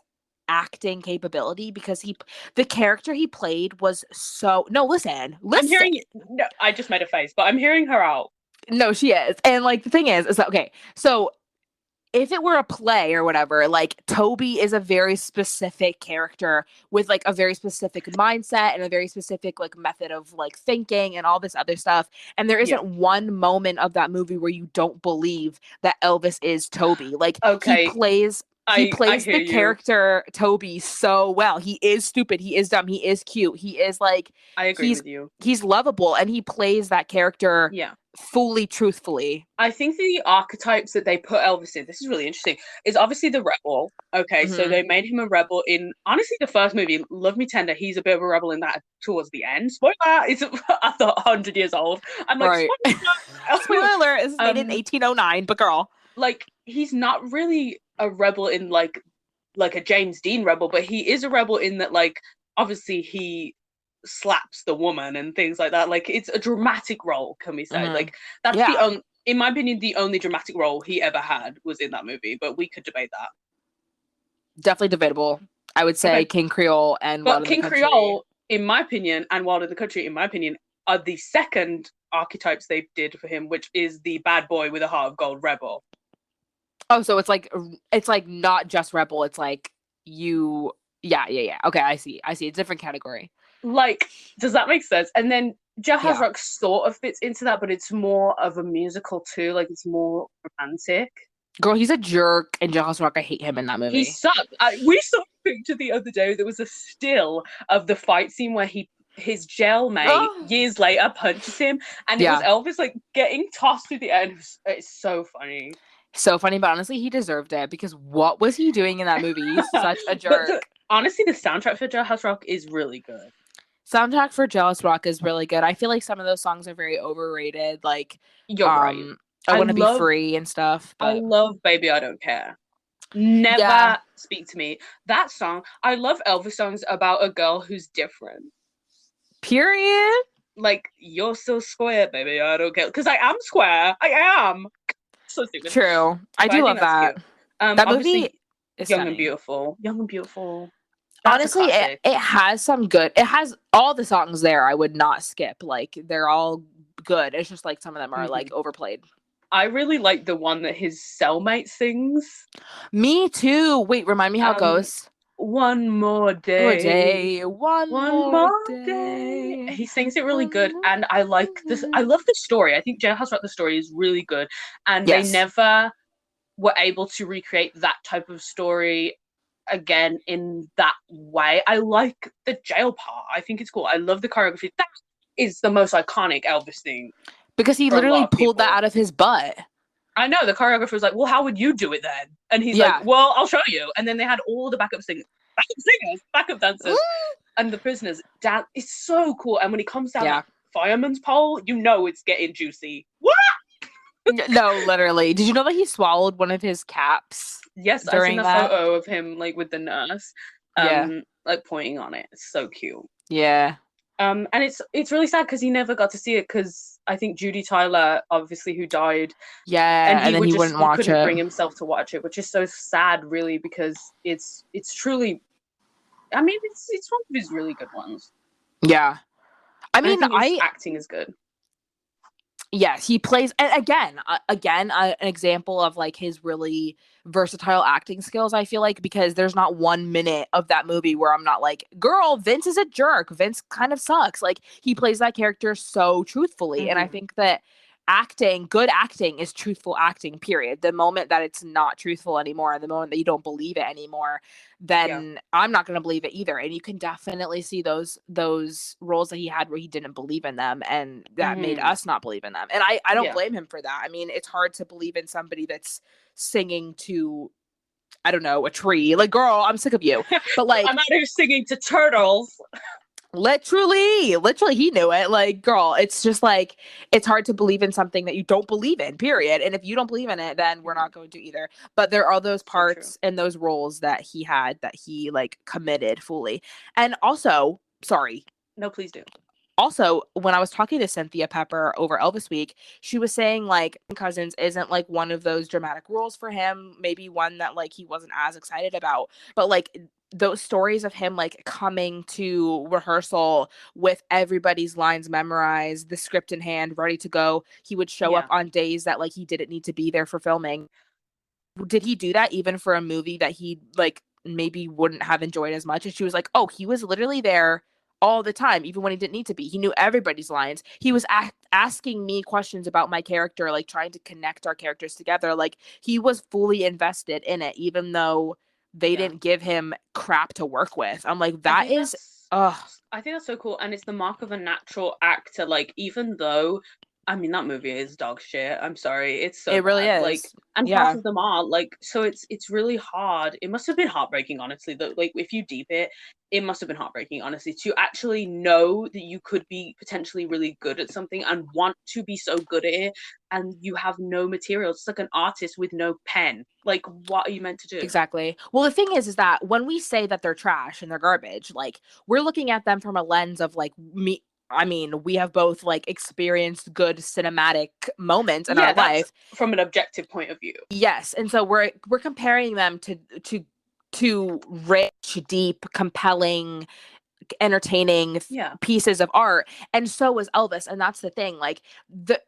acting capability because the character he played was so no listen I'm hearing no, I just made a face, but I'm hearing her out. No, she is. And like the thing is that okay, so if it were a play or whatever, like Toby is a very specific character with like a very specific mindset and a very specific like method of like thinking and all this other stuff. And there isn't one moment of that movie where you don't believe that Elvis is Toby. Like Okay. he plays the character Toby so well. He is stupid. He is dumb. He is cute. He is like I agree with you. He's lovable and he plays that character fully truthfully. I think the archetypes that they put Elvis in, this is really interesting, is obviously the rebel. Okay, so they made him a rebel in honestly the first movie, Love Me Tender. He's a bit of a rebel in that towards the end. Spoiler, it's I thought 100 years old. I'm like, right. Spoiler alert, this is made in 1809, but girl. Like, he's not really a rebel in like a James Dean rebel, but he is a rebel in that, like, obviously he slaps the woman and things like that. Like, it's a dramatic role, can we say? Like, that's the only, in my opinion, the only dramatic role he ever had was in that movie, but we could debate that. Definitely debatable. I would say King Creole and Wild in the Country. Creole, in my opinion, and Wild in the Country, in my opinion, are the second archetypes they did for him, which is the bad boy with a heart of gold rebel. Oh, so it's like not just rebel. It's like you, yeah. Okay, I see. It's a different category. Like, does that make sense? And then Jailhouse Rock sort of fits into that, but it's more of a musical too. Like, it's more romantic. Girl, he's a jerk in Jailhouse Rock. I hate him in that movie. He sucks. We saw a picture the other day. There was a still of the fight scene where his jail mate years later punches him, and it was Elvis like getting tossed through the air. It's so funny. So funny, but honestly, he deserved it because what was he doing in that movie? He's such a jerk. Honestly, the soundtrack for Jailhouse Rock is really good. Soundtrack for Jailhouse Rock is really good. I feel like some of those songs are very overrated. Like, you're right. I Want to Be Free and stuff. But... I love Baby I Don't Care. Never Speak to Me. That song. I love Elvis songs about a girl who's different. Period. Like, you're so square, baby. I don't care. Because I am square. I am. So stupid. True. I do love that. That movie is Young and Beautiful. Young and Beautiful. Honestly, it has some good. It has all the songs there. I would not skip. Like, they're all good. It's just like some of them are like overplayed. I really like the one that his cellmate sings. Me too. Wait, remind me how it goes. One more day. One more day. He sings it really good, and I like this. I love the story. I think Jailhouse Rock, the story is really good, and they never were able to recreate that type of story again in that way. I like the jail part. I think it's cool. I love the choreography. That is the most iconic Elvis thing. Because he literally pulled that out of his butt. I know, the choreographer was like, well, how would you do it then? And he's like, Yeah. well, I'll show you. And then they had all the backup singers, backup dancers, and the prisoners. It's so cool. And when he comes down that fireman's pole, you know it's getting juicy. What? No, literally. Did you know that he swallowed one of his caps? Yes, I seen a photo of him like with the nurse, like pointing on it. It's so cute. Yeah. And it's really sad because he never got to see it because I think Judy Tyler, obviously, who died. Yeah, and then he wouldn't watch couldn't it. bring himself to watch it, which is so sad, really, because it's truly. I mean, it's one of his really good ones. Yeah, I mean, his acting is good. Yes, he plays, and again, an example of like his really versatile acting skills. I feel like, because there's not 1 minute of that movie where I'm not like, girl, Vince is a jerk. Vince kind of sucks. Like, he plays that character so truthfully, and I think that good acting is truthful acting, period. The moment that it's not truthful anymore, the moment that you don't believe it anymore, then I'm not going to believe it either. And you can definitely see those roles that he had where he didn't believe in them, and that made us not believe in them. And I don't blame him for that. I mean, it's hard to believe in somebody that's singing to, I don't know, a tree. Like, girl, I'm sick of you. But like, I'm out here singing to turtles. Literally, he knew it. Like, girl, it's just like, it's hard to believe in something that you don't believe in, period. And if you don't believe in it, then we're not going to either. But there are those parts and those roles that he had that he like committed fully. And also, sorry. No, please do. Also, when I was talking to Cynthia Pepper over Elvis Week, she was saying like Cousins isn't like one of those dramatic roles for him, maybe one that like he wasn't as excited about, but like those stories of him like coming to rehearsal with everybody's lines memorized, the script in hand, ready to go. He would show up on days that like he didn't need to be there for filming. Did he do that even for a movie that he like maybe wouldn't have enjoyed as much? And she was like, oh, he was literally there all the time, even when he didn't need to be. He knew everybody's lines. He was asking me questions about my character, like trying to connect our characters together. Like, he was fully invested in it, even though they didn't give him crap to work with. I'm like, I think that's so cool. And it's the mark of a natural actor. Like, even though, I mean, that movie is dog shit. I'm sorry. It really is. Like, and half of them are like, so it's really hard. It must have been heartbreaking, honestly. That, like, if you deep it, it must have been heartbreaking, honestly, to actually know that you could be potentially really good at something and want to be so good at it, and you have no material. It's like an artist with no pen. Like, what are you meant to do? Exactly. Well, the thing is that when we say that they're trash and they're garbage, like, we're looking at them from a lens of like me. I mean, we have both like experienced good cinematic moments in our life from an objective point of view. Yes, and so we're comparing them to rich, deep, compelling, entertaining pieces of art, and so was Elvis. And that's the thing, like,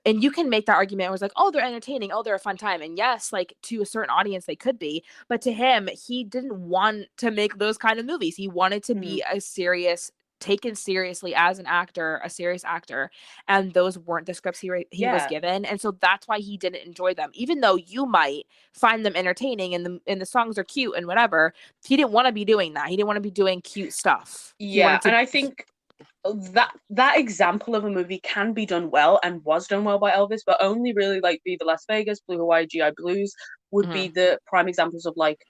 and you can make that argument where it's like, oh, they're entertaining, oh, they're a fun time, and yes, like, to a certain audience they could be, but to him, he didn't want to make those kind of movies. He wanted to be taken seriously as an actor, a serious actor, and those weren't the scripts he was given, and so that's why he didn't enjoy them, even though you might find them entertaining and the songs are cute and whatever. He didn't want to be doing that. He didn't want to be doing cute stuff. And I think that example of a movie can be done well and was done well by Elvis, but only really like Viva Las Vegas, Blue Hawaii, GI Blues would be the prime examples of like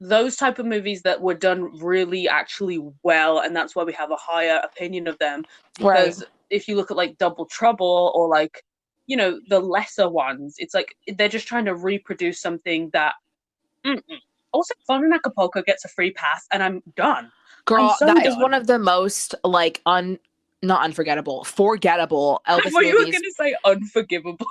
those type of movies that were done really actually well, and that's why we have a higher opinion of them. Because if you look at like Double Trouble or like, you know, the lesser ones, it's like they're just trying to reproduce something that also Fun in Acapulco gets a free pass and I'm done. Girl, that is one of the most like not unforgettable, forgettable Elvis movies. You were gonna say unforgivable.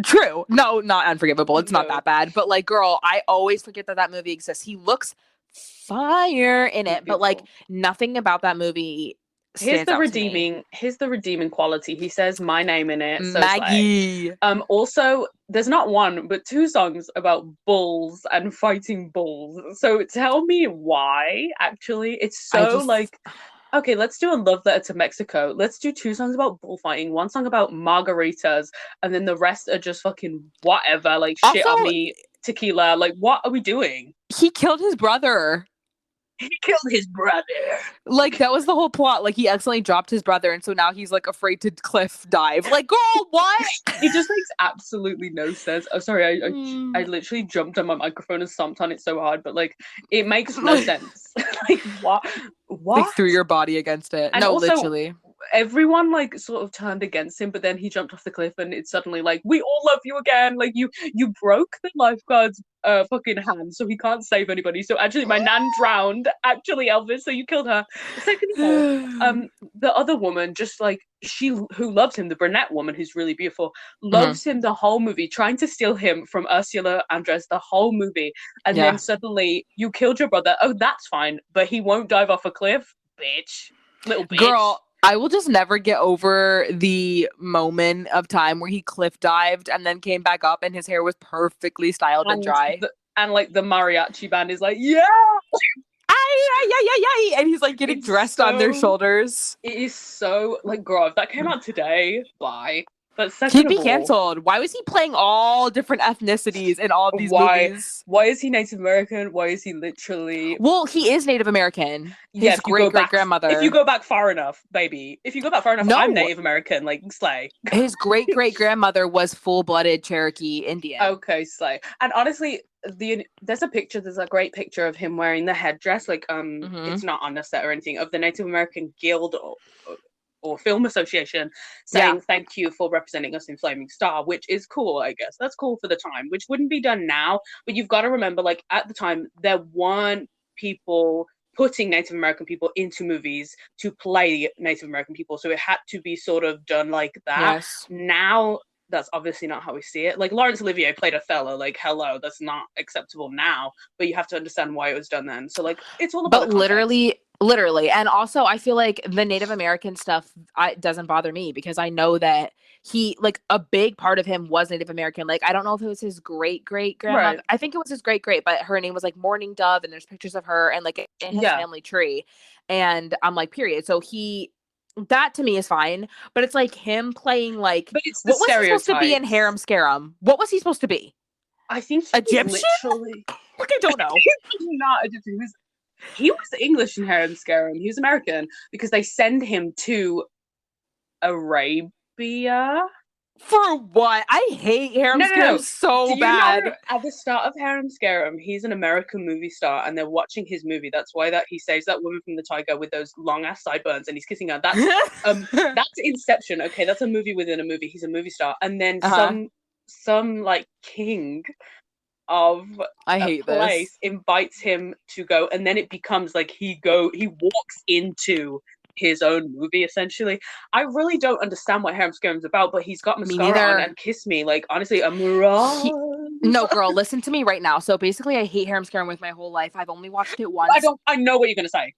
True. No, not unforgivable. It's not that bad. But like, girl, I always forget that movie exists. He looks fire in it, but like nothing about that movie stands out to me. Here's the redeeming quality. He says my name in it. So Maggie. Also, there's not one but two songs about bulls and fighting bulls. So tell me why. Actually, it's so like. Okay, let's do a love letter to Mexico. Let's do 2 songs about bullfighting, 1 song about margaritas, and then the rest are just fucking whatever, like shit on me, tequila. Like, what are we doing? He killed his brother. He killed his brother. Like, that was the whole plot. Like, he accidentally dropped his brother, and so now he's, like, afraid to cliff dive. Like, girl, what? It just makes absolutely no sense. Oh, sorry, I literally jumped on my microphone and stomped on it so hard, but, like, it makes no sense. Like, what? Like, threw your body against it. And no, also, literally. Everyone, like, sort of turned against him, but then he jumped off the cliff, and it's suddenly like, we all love you again. Like, you broke the lifeguard's fucking hand, so he can't save anybody. So actually, my nan drowned. Actually, Elvis, so you killed her. Second of all, the other woman, just like who loves him, the brunette woman who's really beautiful, loves him the whole movie, trying to steal him from Ursula Andress the whole movie, and then suddenly you killed your brother. Oh, that's fine, but he won't dive off a cliff, bitch, little bitch. Girl, I will just never get over the moment of time where he cliff dived and then came back up and his hair was perfectly styled and dry. And like the mariachi band is like, yeah! And he's like getting dressed on their shoulders. It is so, like, girl, if that came out today, bye. But he'd be canceled. Why was he playing all different ethnicities in all of these movies? Why is he Native American? Why is he literally... Well, he is Native American. His great-great-grandmother. If you go back far enough, baby. If you go back far enough, I'm Native American. Like, slay. His great-great-grandmother was full-blooded Cherokee Indian. Okay, slay. And honestly, there's a great picture of him wearing the headdress. Like, it's not on the set or anything, of the Native American Guild or Film Association saying thank you for representing us in Flaming Star, which is cool, I guess. That's cool for the time, which wouldn't be done now. But you've got to remember, like, at the time, there weren't people putting Native American people into movies to play Native American people. So it had to be sort of done like that. Yes. Now, that's obviously not how we see it. Like, Laurence Olivier played Othello. Like, hello, that's not acceptable now. But you have to understand why it was done then. So, like, it's all about literally. And also, I feel like the Native American stuff doesn't bother me because I know that he, like, a big part of him was Native American. Like, I don't know if it was his great-great-grandmother. Right. I think it was his great-great, but her name was, like, Mourning Dove, and there's pictures of her and, like, in his family tree. And I'm like, period. So that to me is fine, but it's like him playing, like, but it's what was he supposed to be in Harem Scarum? What was he supposed to be? I think Egyptian? Literally... Like, I don't know. He's not Egyptian. He was English in Harem Scarum. He was American because they send him to Arabia. For what? I hate Harem Scarum so bad. At the start of Harem Scarum, he's an American movie star, and they're watching his movie. That's why he saves that woman from the tiger with those long ass sideburns, and he's kissing her. That's Inception. Okay, that's a movie within a movie. He's a movie star, and then some like king of a place invites him to go, and then it becomes like he walks into his own movie essentially. I really don't understand what Harem Scarum's about, but he's got mascara on and Kiss Me, like, honestly, a mirage. No, girl, listen to me right now. So basically, I hate Harem Scarum with my whole life. I've only watched it once. I know what you're gonna say,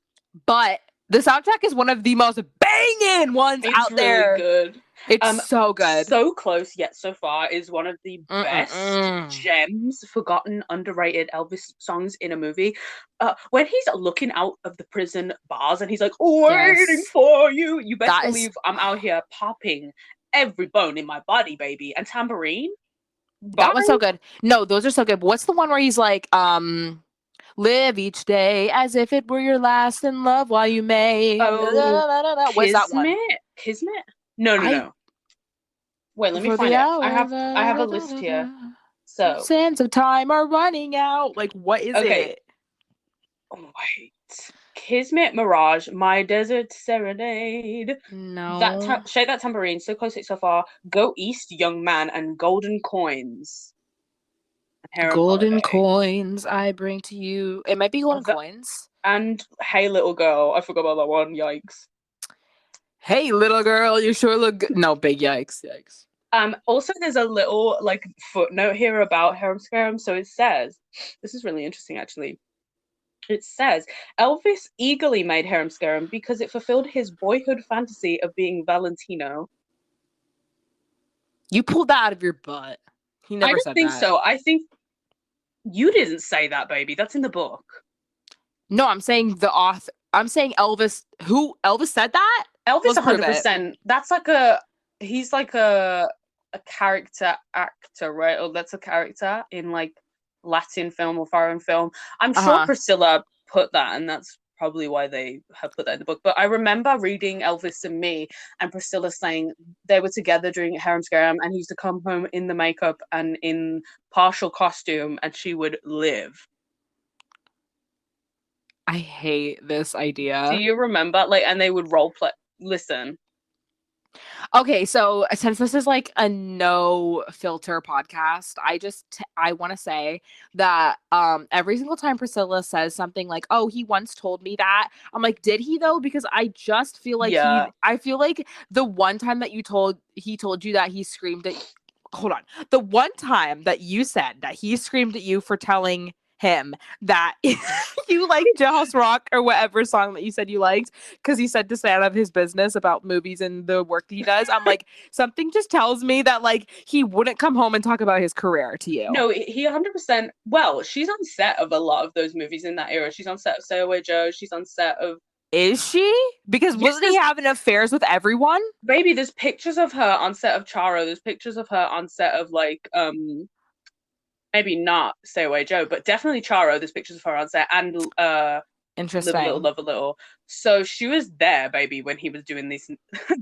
but the soundtrack is one of the most banging ones out there. It's really good. It's so good. So Close Yet So Far is one of the best gems, forgotten, underrated Elvis songs in a movie. When he's looking out of the prison bars and he's like, waiting for you. You best believe I'm out here popping every bone in my body, baby. And Tambourine. That was so good. No, those are so good. But what's the one where he's like, live each day as if it were your last and love while you may. What's that one? Kismet? No. Wait, let me find it. I have a list here. So sands of time are running out. Like, what is it? Oh, wait. Kismet, Mirage, My Desert Serenade. No. Shake That Tambourine, So Close It So Far, Go East, Young Man, and Golden Coins. Golden Coins I bring to you. It might be Golden Coins. And Hey Little Girl. I forgot about that one. Yikes. Hey little girl, you sure look good. No, big yikes. Also, there's a little, like, footnote here about Harem Scarum. So it says, this is really interesting, actually. It says, Elvis eagerly made Harem Scarum because it fulfilled his boyhood fantasy of being Valentino. You pulled that out of your butt. He never said that. I don't think so. I think you didn't say that, baby. That's in the book. No, I'm saying the author. I'm saying Elvis. Elvis said that? Elvis 100%. That's like he's like a character actor, right? Or that's a character in, like, Latin film or foreign film. I'm sure Priscilla put that, and that's probably why they have put that in the book. But I remember reading Elvis and Me, and Priscilla saying they were together during Harem Scarum, and he used to come home in the makeup and in partial costume, and she would live. I hate this Do idea. you remember? Like, and they would role play. Listen, Okay, so since this is like a no filter podcast, I want to say that every single time Priscilla says something like, "Oh, he once told me that." I'm like, "Did he though?" Because I just feel like yeah. I feel like the one time that he told you that he screamed at hold on. The one time that you said that he screamed at you for telling him that you like Jailhouse Rock or whatever song that you said you liked because he said to stay out of his business about movies and the work that he does. I'm like, something just tells me that like he wouldn't come home and talk about his career to you. No, he 100%. Well, she's on set of a lot of those movies in that era. She's on set of Stay Away Joe. She's on set of. Is she? Because Yes, wasn't he having affairs with everyone? baby, there's pictures of her on set of Charo. There's pictures of her on set of like maybe not Stay Away Joe, but definitely Charo. There's pictures of her on set and Live a Little, Interesting. Love a Little. So she was there, baby, when he was doing these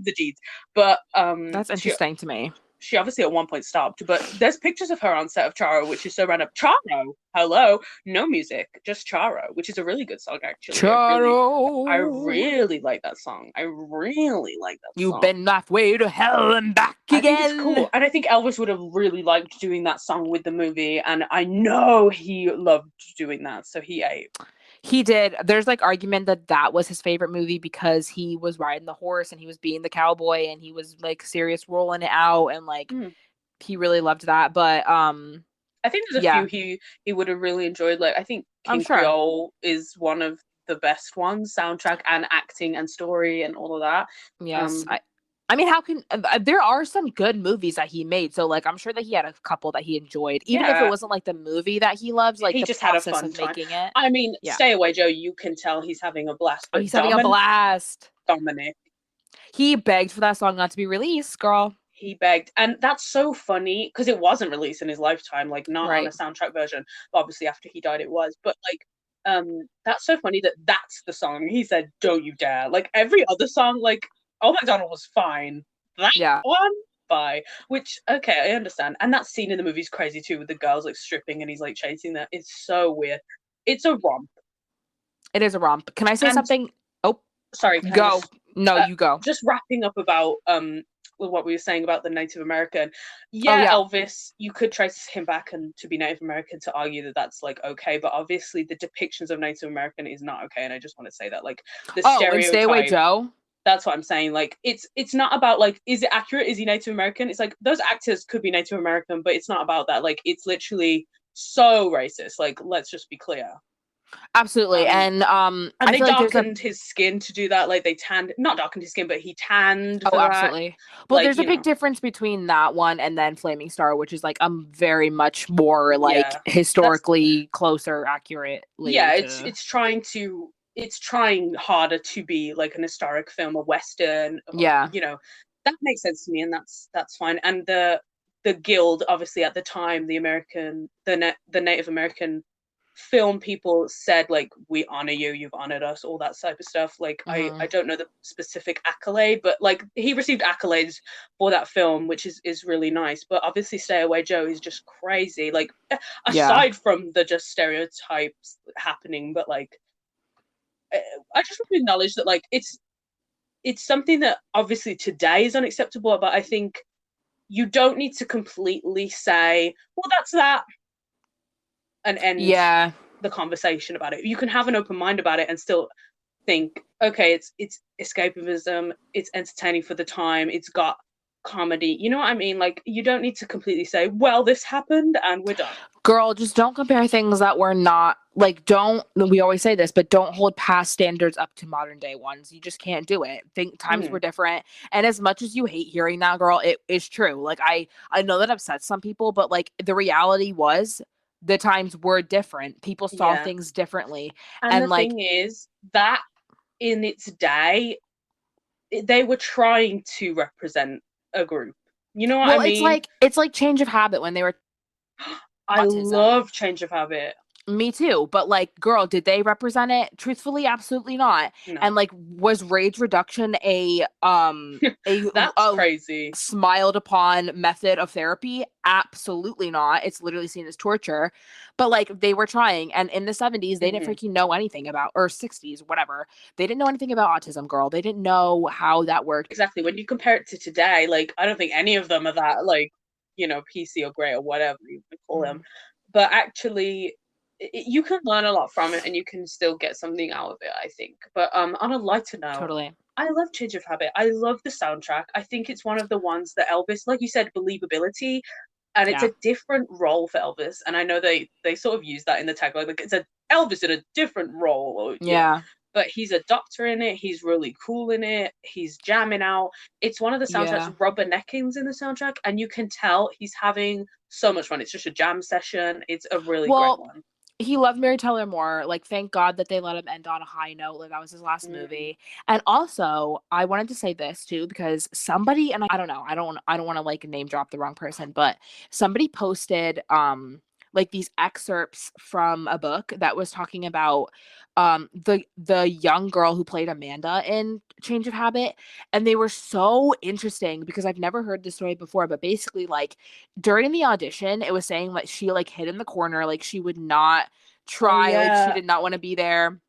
the deeds. But That's interesting to me. she obviously at one point stopped, but there's pictures of her on set of Charo, which is so random. Charo, hello, no music, just Charo, which is a really good song actually. Charo. I really like that song. I really like that You've song. been halfway to hell and back I again. think it's cool, and I think Elvis would have really liked doing that song with the movie, and I know he loved doing that, so he ate. He did. There's like argument that that was his favorite movie because he was riding the horse and he was being the cowboy and he was like serious rolling it out and like he really loved that. But I think there's a yeah, few he would have really enjoyed. Like I think I'm King sure. Creole is one of the best ones, soundtrack and acting and story and all of that. Yes. I mean, how can there are some good movies that he made, so like I'm sure that he had a couple that he enjoyed, even if it Yeah, wasn't like the movie that he loves, like he the just had a process fun of time. making it. I mean, Yeah. Stay Away Joe, you can tell he's having a blast. Oh, But he's having a blast. Dominic, He begged for that song not to be released, girl. he begged, and that's so funny because it wasn't released in his lifetime, like not on a soundtrack version. But obviously, after he died, it was. But like, that's so funny that that's the song he said, "Don't you dare!" Like every other song, like "Oh McDonald" was fine. That one, bye. Which okay, I understand. And that scene in the movie is crazy too, with the girls like stripping and he's like chasing them. It's so weird. It's a romp. It is a romp. Can I say something? Oh, sorry. Go. No, you go. Just wrapping up about with what we were saying about the Native American. Yeah, Elvis, you could trace him back and to be Native American to argue that that's like okay, but obviously the depictions of Native American is not okay, and I just want to say that like the stereotype. And Stay Away Joe. That's what I'm saying. Like, it's not about like, is it accurate? Is he Native American? It's like those actors could be Native American, but it's not about that. Like, it's literally so racist. Like, let's just be clear. Absolutely, and they darkened his skin to do that. Like, they not darkened his skin, but he tanned. Oh, absolutely. Well, like, there's a big difference between that one and then Flaming Star, which is like very much more like historically closer, accurately. Yeah, it's trying harder to be like an historic film, a western. Yeah, you know, that makes sense to me, and that's fine. And the guild, obviously at the time, the Native American film people said like, we honor you, you've honored us, all that type of stuff. Like I don't know the specific accolade, but like he received accolades for that film, which is really nice. But obviously Stay Away Joe is just crazy, like aside from the just stereotypes happening, but like I just want to acknowledge that like it's something that obviously today is unacceptable, but I think you don't need to completely say, well, that's that, and end the conversation about it. You can have an open mind about it and still think, okay, it's escapism, it's entertaining for the time, it's got comedy, you know what I mean? Like, you don't need to completely say, well, this happened and we're done. Girl, just don't compare things that were not like, we always say this, but don't hold past standards up to modern day ones. You just can't do it. Times were different, and as much as you hate hearing that, girl, it is true. Like I know that upsets some people, but like the reality was the times were different. People saw things differently, and the like, thing is that in its day they were trying to represent a group, you know what I mean? It's like Change of Habit when they were I love Change of Habit. Me too. But like, girl, did they represent it? Truthfully, absolutely not. And No. like, was rage reduction That's a crazy. smiled upon method of therapy? Absolutely not. It's literally seen as torture. But like, they were trying, and in the 70s, they didn't Hmm. freaking know anything about, or 60s, whatever. They didn't know anything about autism, girl. They didn't know how that worked. Exactly. When you compare it to today, like I don't think any of them are that like, PC or great or whatever you would call them. Mhm. But actually, you can learn a lot from it, and you can still get something out of it, I think. But on a lighter note, Totally. I love Change of Habit. I love the soundtrack. I think it's one of the ones that Elvis, like you said, believability, and it's Yeah. a different role for Elvis. And I know they sort of use that in the tagline, like it's a Elvis in a different role, or. Yeah. But he's a doctor in it. He's really cool in it. He's jamming out. It's one of the soundtracks. Yeah. Rubbernecking's in the soundtrack, and you can tell he's having so much fun. It's just a jam session. It's a really great Well, one. he loved Mary Tyler Moore. Like, thank God that they let him end on a high note. Like, that was his last Mm. movie. And also, I wanted to say this too, because somebody, and I don't know, I don't want to like name drop the wrong person, but somebody posted like these excerpts from a book that was talking about the young girl who played Amanda in Change of Habit. And they were so interesting because I've never heard this story before, but basically, like, during the audition, it was saying that she like hid in the corner, like she would not Oh try, like she yeah, did not want to be there.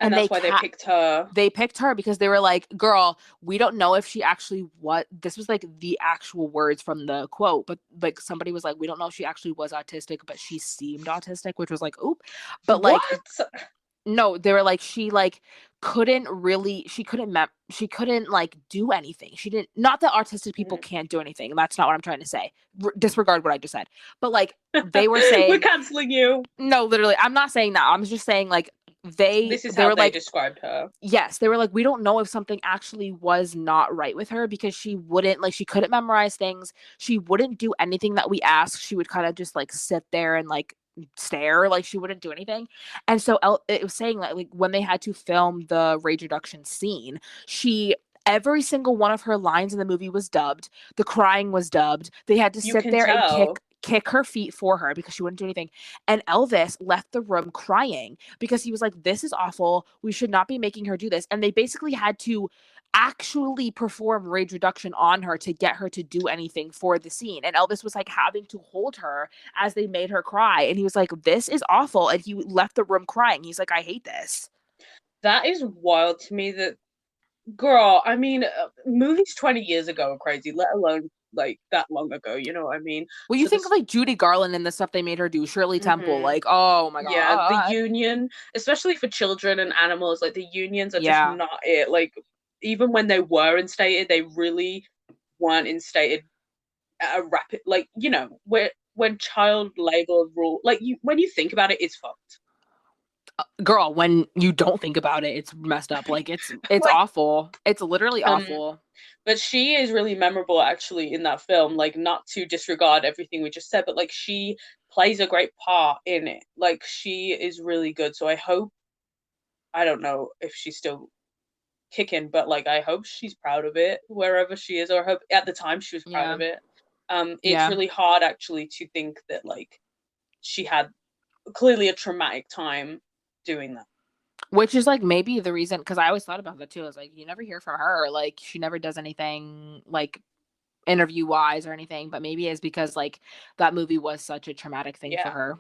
and And that's why they picked her. they picked her because they were like, girl, we don't know if she actually what this was like the actual words from the quote, but like somebody was like, we don't know if she actually was autistic, but she seemed autistic, which was like, oop. But like, What? no, they were like, she like couldn't really, she couldn't like do anything. She didn't, not that autistic people Mm. can't do anything. That's not what I'm trying to say. Disregard what I just said. But like, they were saying, We're canceling you. no, literally, I'm not saying that. I'm just saying like, This is they how were they like, described her. yes, they were like, we don't know if something actually was not right with her because she wouldn't, like, she couldn't memorize things. She wouldn't do anything that we asked. She would kind of just like sit there and like stare, like she wouldn't do anything. And so it was saying that like when they had to film the rage reduction scene, every single one of her lines in the movie was dubbed. The crying was dubbed. They had to You sit can there and tell. kick her feet for her because she wouldn't do anything. And Elvis left the room crying because he was like, this is awful. We should not be making her do this. And they basically had to actually perform rage reduction on her to get her to do anything for the scene. And Elvis was like having to hold her as they made her cry. And he was like, this is awful. And he left the room crying. He's like, I hate this. That is wild to me that girl, I mean, movies 20 years ago are crazy, let alone like that long ago, you know what I mean? Well, you So think of this like Judy Garland and the stuff they made her do, Shirley Temple, mhm. like, oh my Yeah, the God. union, especially for children and animals, like the unions are just Yeah. not it. Like even when they were instated, they really weren't instated at a rapid like, where when child labor rule like you when you think about it, it's fucked. Girl, when you don't think about it, it's messed up. Like it's Like awful. It's literally um awful. but she is really memorable actually in that film, like not to disregard everything we just said, but like she plays a great part in it. Like she is really good. So I don't know if she's still kicking, but like I hope she's proud of it wherever she is, or I hope at the time she was proud Yeah. of it. It's Yeah. really hard actually to think that like she had clearly a traumatic time doing that. Which is like maybe the reason, because I always thought about that too. I was like, you never hear from her. Like she never does anything like interview wise or anything, but maybe it's because like that movie was such a traumatic thing for Yeah. her.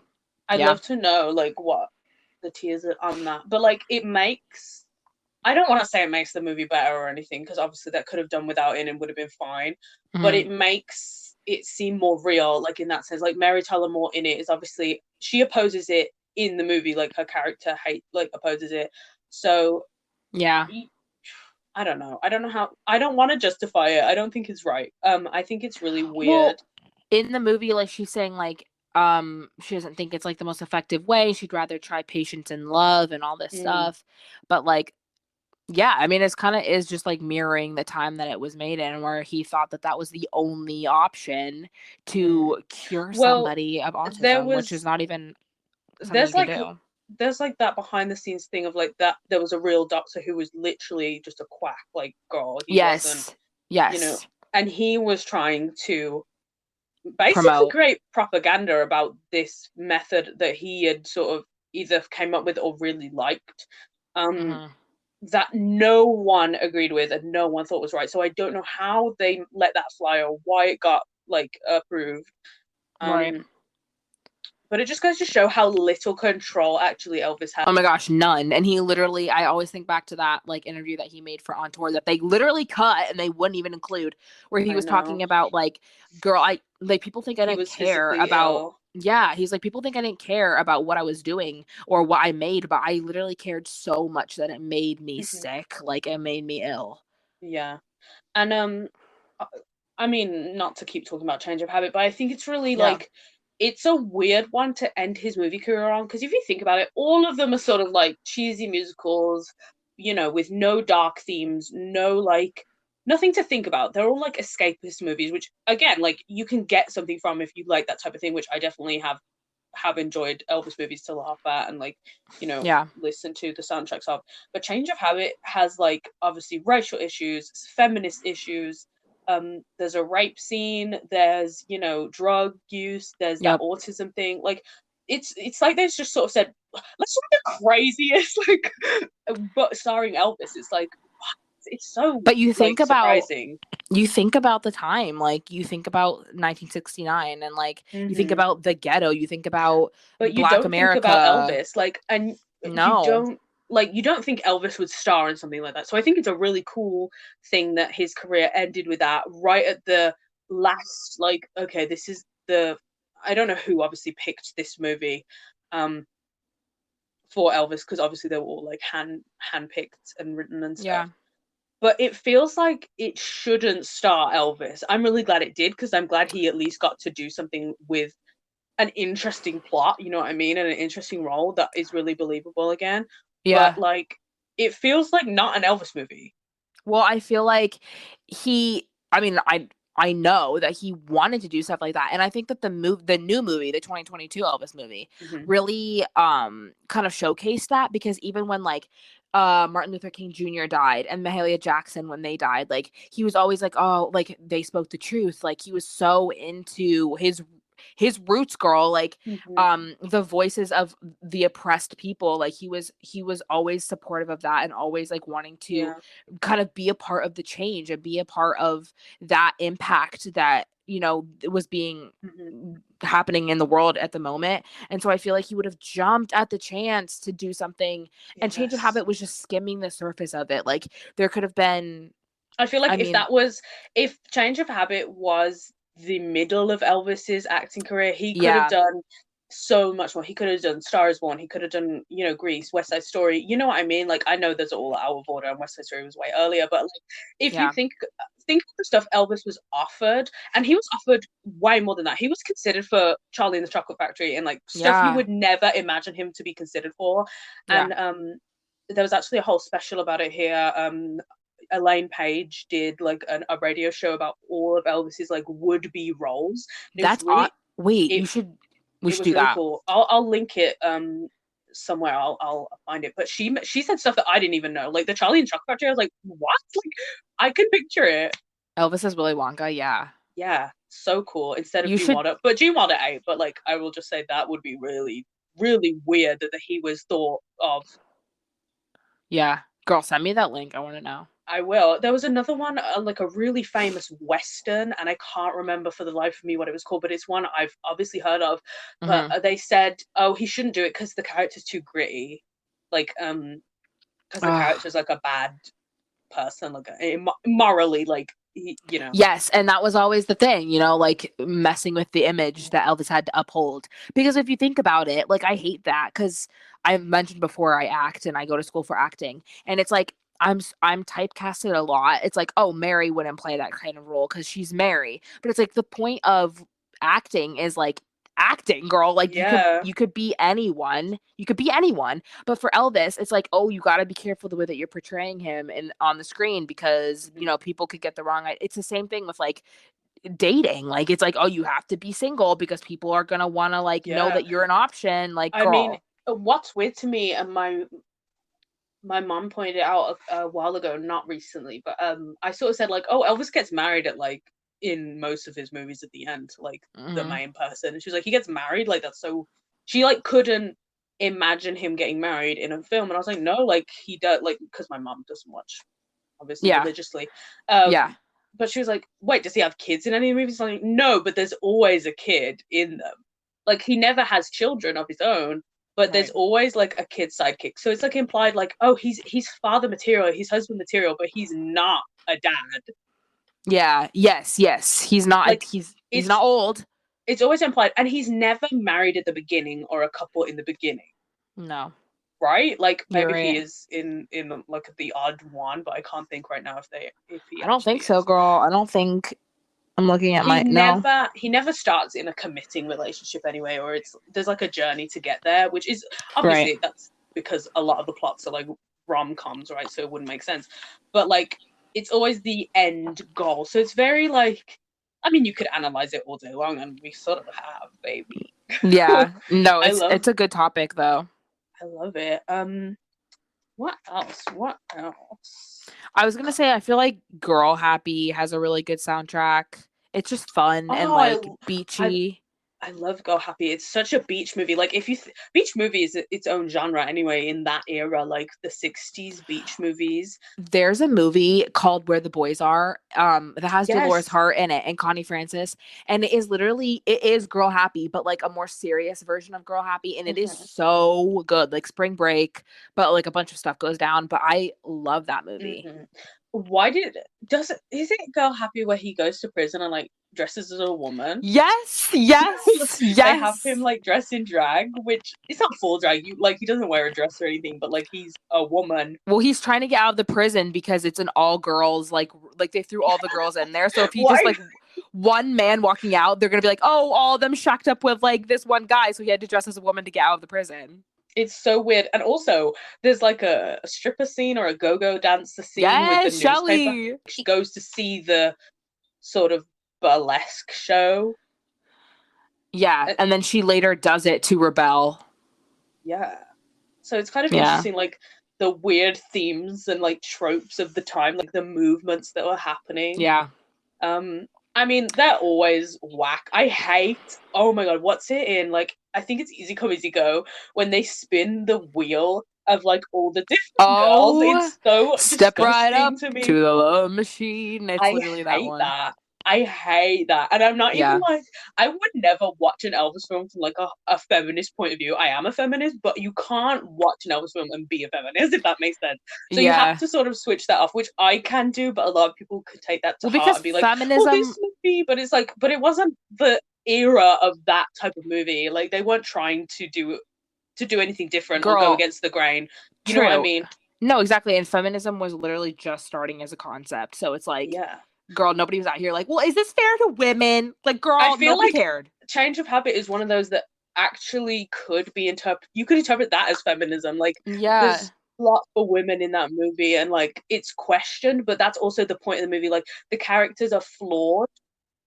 I'd Yeah. love to know like what the tears are on that. But like it makes I don't want to say it makes the movie better or anything because obviously that could have done without it and would have been fine. But Mhm. it makes it seem more real, like in that sense. Like Mary Tyler Moore in it is obviously she opposes it in the movie, like her character opposes it. So Yeah. I don't know. I don't know how. I don't want to justify it. I don't think it's right. I think it's really weird. Well, in the movie, like she's saying like she doesn't think it's like the most effective way. She'd rather try patience and love and all this Mm, stuff. But like, yeah, I mean, it's kind of is just like mirroring the time that it was made in, where he thought that that was the only option mm. to cure Well, somebody of there autism, which is was not even something you there's can like do. there's like that behind the scenes thing of like that there was a real doctor who was literally just a quack, like God, he wasn't, Yes. you know, Yes. and he was trying to basically Promote. create propaganda about this method that he had sort of either came up with or really liked. Um, Mm-hmm. that no one agreed with and no one thought was right. So I don't know how they let that fly or why it got like approved. Right. Um, but it just goes to show how little control actually Elvis had. Oh my gosh, none. And he literally, I always think back to that like interview that he made for On Tour that they literally cut and they wouldn't even include, where he I was talking know. about like, girl, I like people think I He didn't was care physically about. ill. Yeah, he's like, people think I didn't care about what I was doing or what I made, but I literally cared so much that it made me Mhm. sick. Like it made me ill. Yeah. And uh, I mean, not to keep talking about change of habit, but I think it's really Yeah. like it's a weird one to end his movie career on because if you think about it, all of them are sort of like cheesy musicals, with no dark themes, no like nothing to think about. They're all like escapist movies, which again, like you can get something from if you like that type of thing, which I definitely have enjoyed Elvis movies to laugh at and like, Yeah. listen to the soundtracks of. But Change of Habit has like obviously racial issues, feminist issues. There's a rape scene, there's, drug use, there's that Yep. autism thing. Like it's like they've just sort of said, let's do the craziest, like but starring Elvis. It's like it's so But like surprising. you think about the time, like you think about 1969 and like you think Hmm. about the ghetto, you think about But you Black don't think about America. Elvis, like, and No. you don't think Elvis would star in something like that. So I think it's a really cool thing that his career ended with that right at the last, like, okay, this is the I don't know who obviously picked this movie um for Elvis because obviously they were all like hand picked and written and Yeah. stuff. But it feels like it shouldn't star Elvis. I'm really glad it did because I'm glad he at least got to do something with an interesting plot, you know what I mean, and an interesting role that is really believable again. But Yeah. like, it feels like not an Elvis movie. Well, I feel like I mean, I know that he wanted to do stuff like that. And I think that the new movie, the 2022 Elvis movie, Hmm. really kind of showcased that because even when like Martin Luther King Jr. died and Mahalia Jackson when they died, like he was always like, oh, like they spoke the truth. Like he was so into his roots, girl, like Hmm. the voices of the oppressed people, like he was always supportive of that and always like wanting to Yeah. kind of be a part of the change and be a part of that impact that was being Hmm. happening in the world at the moment. And so I feel like he would have jumped at the chance to do something, and Change of Yes. Habit was just skimming the surface of it. Like there could have been, I feel like I mean, if Change of Habit was the middle of Elvis's acting career, he could have yeah, done so much more. He could have done Star is Born. He could have done, Grease, West Side Story. You know what I mean? Like I know there's all out of order, and West Side Story was way earlier. But like, if you yeah, think of the stuff Elvis was offered, and he was offered way more than that. He was considered for Charlie and the Chocolate Factory and like stuff you yeah, would never imagine him to be considered for. yeah. And there was actually a whole special about it here. Elaine Page did like a radio show about all of Elvis's like would be roles. And That's odd. Wait, it we it should was do really that. cool. I'll link it somewhere. I'll find it. But she said stuff that I didn't even know. Like the Charlie and Chocolate Factory. I was like, what? Like I could picture it. Elvis as Willy Wonka, yeah. Yeah, so cool. Instead of You Gene should, Wilder, but Gene Wilder ate. But like I will just say that would be really really weird that he was thought of. yeah. Girl, send me that link. I want to know. I will. There was another one, like a really famous Western, and I can't remember for the life of me what it was called, but it's one I've obviously heard of. But Hmm. they said, oh, he shouldn't do it because the character's too gritty. Like, because the Ugh. character's like a bad person, like morally, like, Yes, and that was always the thing, like messing with the image that Elvis had to uphold. Because if you think about it, like I hate that because I've mentioned before I act and I go to school for acting, and it's like I'm typecasted a lot. It's like, oh, Mary wouldn't play that kind of role because she's Mary, but it's like the point of acting is like acting, girl. Like Yeah. you could be anyone, you could be anyone. But for Elvis, it's like, oh, you got to be careful the way that you're portraying him on the screen because, Mhm. people could get the wrong. It's the same thing with like dating. Like, it's like, oh, you have to be single because people are going to want to like know Yeah. that you're an option. Like, I mean, girl. what's weird to me, and my mom pointed out a while ago, not recently, but I sort of said like, oh, Elvis gets married at like in most of his movies at the end, like the Hmm. main person, and she was like, he gets married, like that's so. She like couldn't. imagine him getting married in a film. And I was like, no, like he does, like, because my mom doesn't watch obviously Yeah. religiously. Yeah. But she was like, wait, does he have kids in any of the movies? I'm like, no, but there's always a kid in them. Like he never has children of his own, but there's Right. always like a kid sidekick. So it's like implied like, oh, he's father material, he's husband material, but he's not a dad. Yeah. Yes. Yes. He's not. Like He's it's not old. it's always implied, and he's never married at the beginning or a couple in the beginning. No. Right? Like You're maybe he right. is in like the odd one, but I can't think right now if he I don't actually think so, is. girl. I don't think I'm looking at my no. He never starts in a committing relationship anyway, or there's like a journey to get there, which is Right. obviously that's because a lot of the plots are like rom-coms, right? So it wouldn't make sense. But like it's always the end goal. So it's very like, I mean, you could analyze it all day long, and we sort of have, baby. Yeah. No, I love it's a good topic though. I love it. What else? What else? I was gonna say I feel like Girl Happy has a really good soundtrack. It's just fun and like Oh, I beachy. I love Go Happy. It's such a beach movie. Like if you beach movie is its own genre anyway. In that era, like the '60s beach movies. There's a movie called Where the Boys Are, that has Dolores Yes. Hart in it and Connie Francis, and it is Girl Happy, but like a more serious version of Girl Happy, and it is Mm-hmm. so good, like spring break, but like a bunch of stuff goes down. But I love that movie. Mm-hmm. Why is it Go Happy where he goes to prison and like dresses as a woman? Yes, yes, They have him yes. like dressed in drag, which it's not full drag. You like he doesn't wear a dress or anything, but like he's a woman. Well, he's trying to get out of the prison because it's an all girls like they threw all the girls in there. So if he just Why? like one man walking out, they're gonna be like, oh, all of them shacked up with like this one guy, so he had to dress as a woman to get out of the prison. It's so weird. And also, there's like a stripper scene or a go-go dancer scene with the Yes, newspaper. Shelly. She goes to see the sort of burlesque show. Yeah, Uh, and then she later does it to rebel. yeah. So it's kind of Yeah, interesting, like the weird themes and like tropes of the time, like the movements that were happening. yeah. Um, I mean, they're always whack. I hate, oh my god, what's it in? Like, I think it's Easy Come Easy Go when they spin the wheel of like all the different girls. Oh, It's so step right disgusting up to to me. the love machine. It's I literally that hate one. that. I hate that. And I'm not even Yeah, like, I would never watch an Elvis film from like a feminist point of view. I am a feminist, but you can't watch an Elvis film and be a feminist, if that makes sense. So you have yeah. to sort of switch that off, which I can do, but a lot of people could take that to Well, heart because and be like, well, feminism, this movie, but it's like, but it wasn't the era of that type of movie. Like they weren't trying to do anything different or go girl, against the grain. You know what I true. mean? No, exactly. And feminism was literally just starting as a concept. So it's like, Yeah. girl, nobody was out here like, well, is this fair to women? Like, I girl, feel nobody like cared. change of habit is one of those that actually could be you could interpret that as feminism. Like Yeah. there's a lot for women in that movie and like it's questioned, but that's also the point of the movie. Like the characters are flawed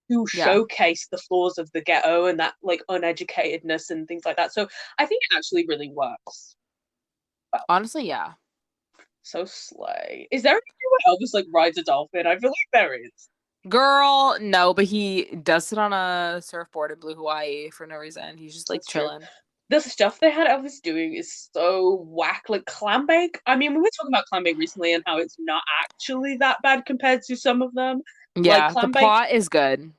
to Yeah. showcase the flaws of the ghetto and that like uneducatedness and things like that. So I think it actually really works. Well, Honestly, yeah. so slay. Is there anything where Elvis like rides a dolphin? I feel like there is. Girl, no, but he does sit on a surfboard in Blue Hawaii for no reason. He's just like That's true. chilling. The stuff they had Elvis doing is so whack. Like clam bake. I mean, we were talking about clam bake recently and how it's not actually that bad compared to some of them. Like Yeah, the clam bake, plot is good.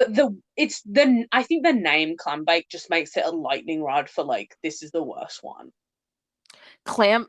I think the name clam bake just makes it a lightning rod for like this is the worst one. Clam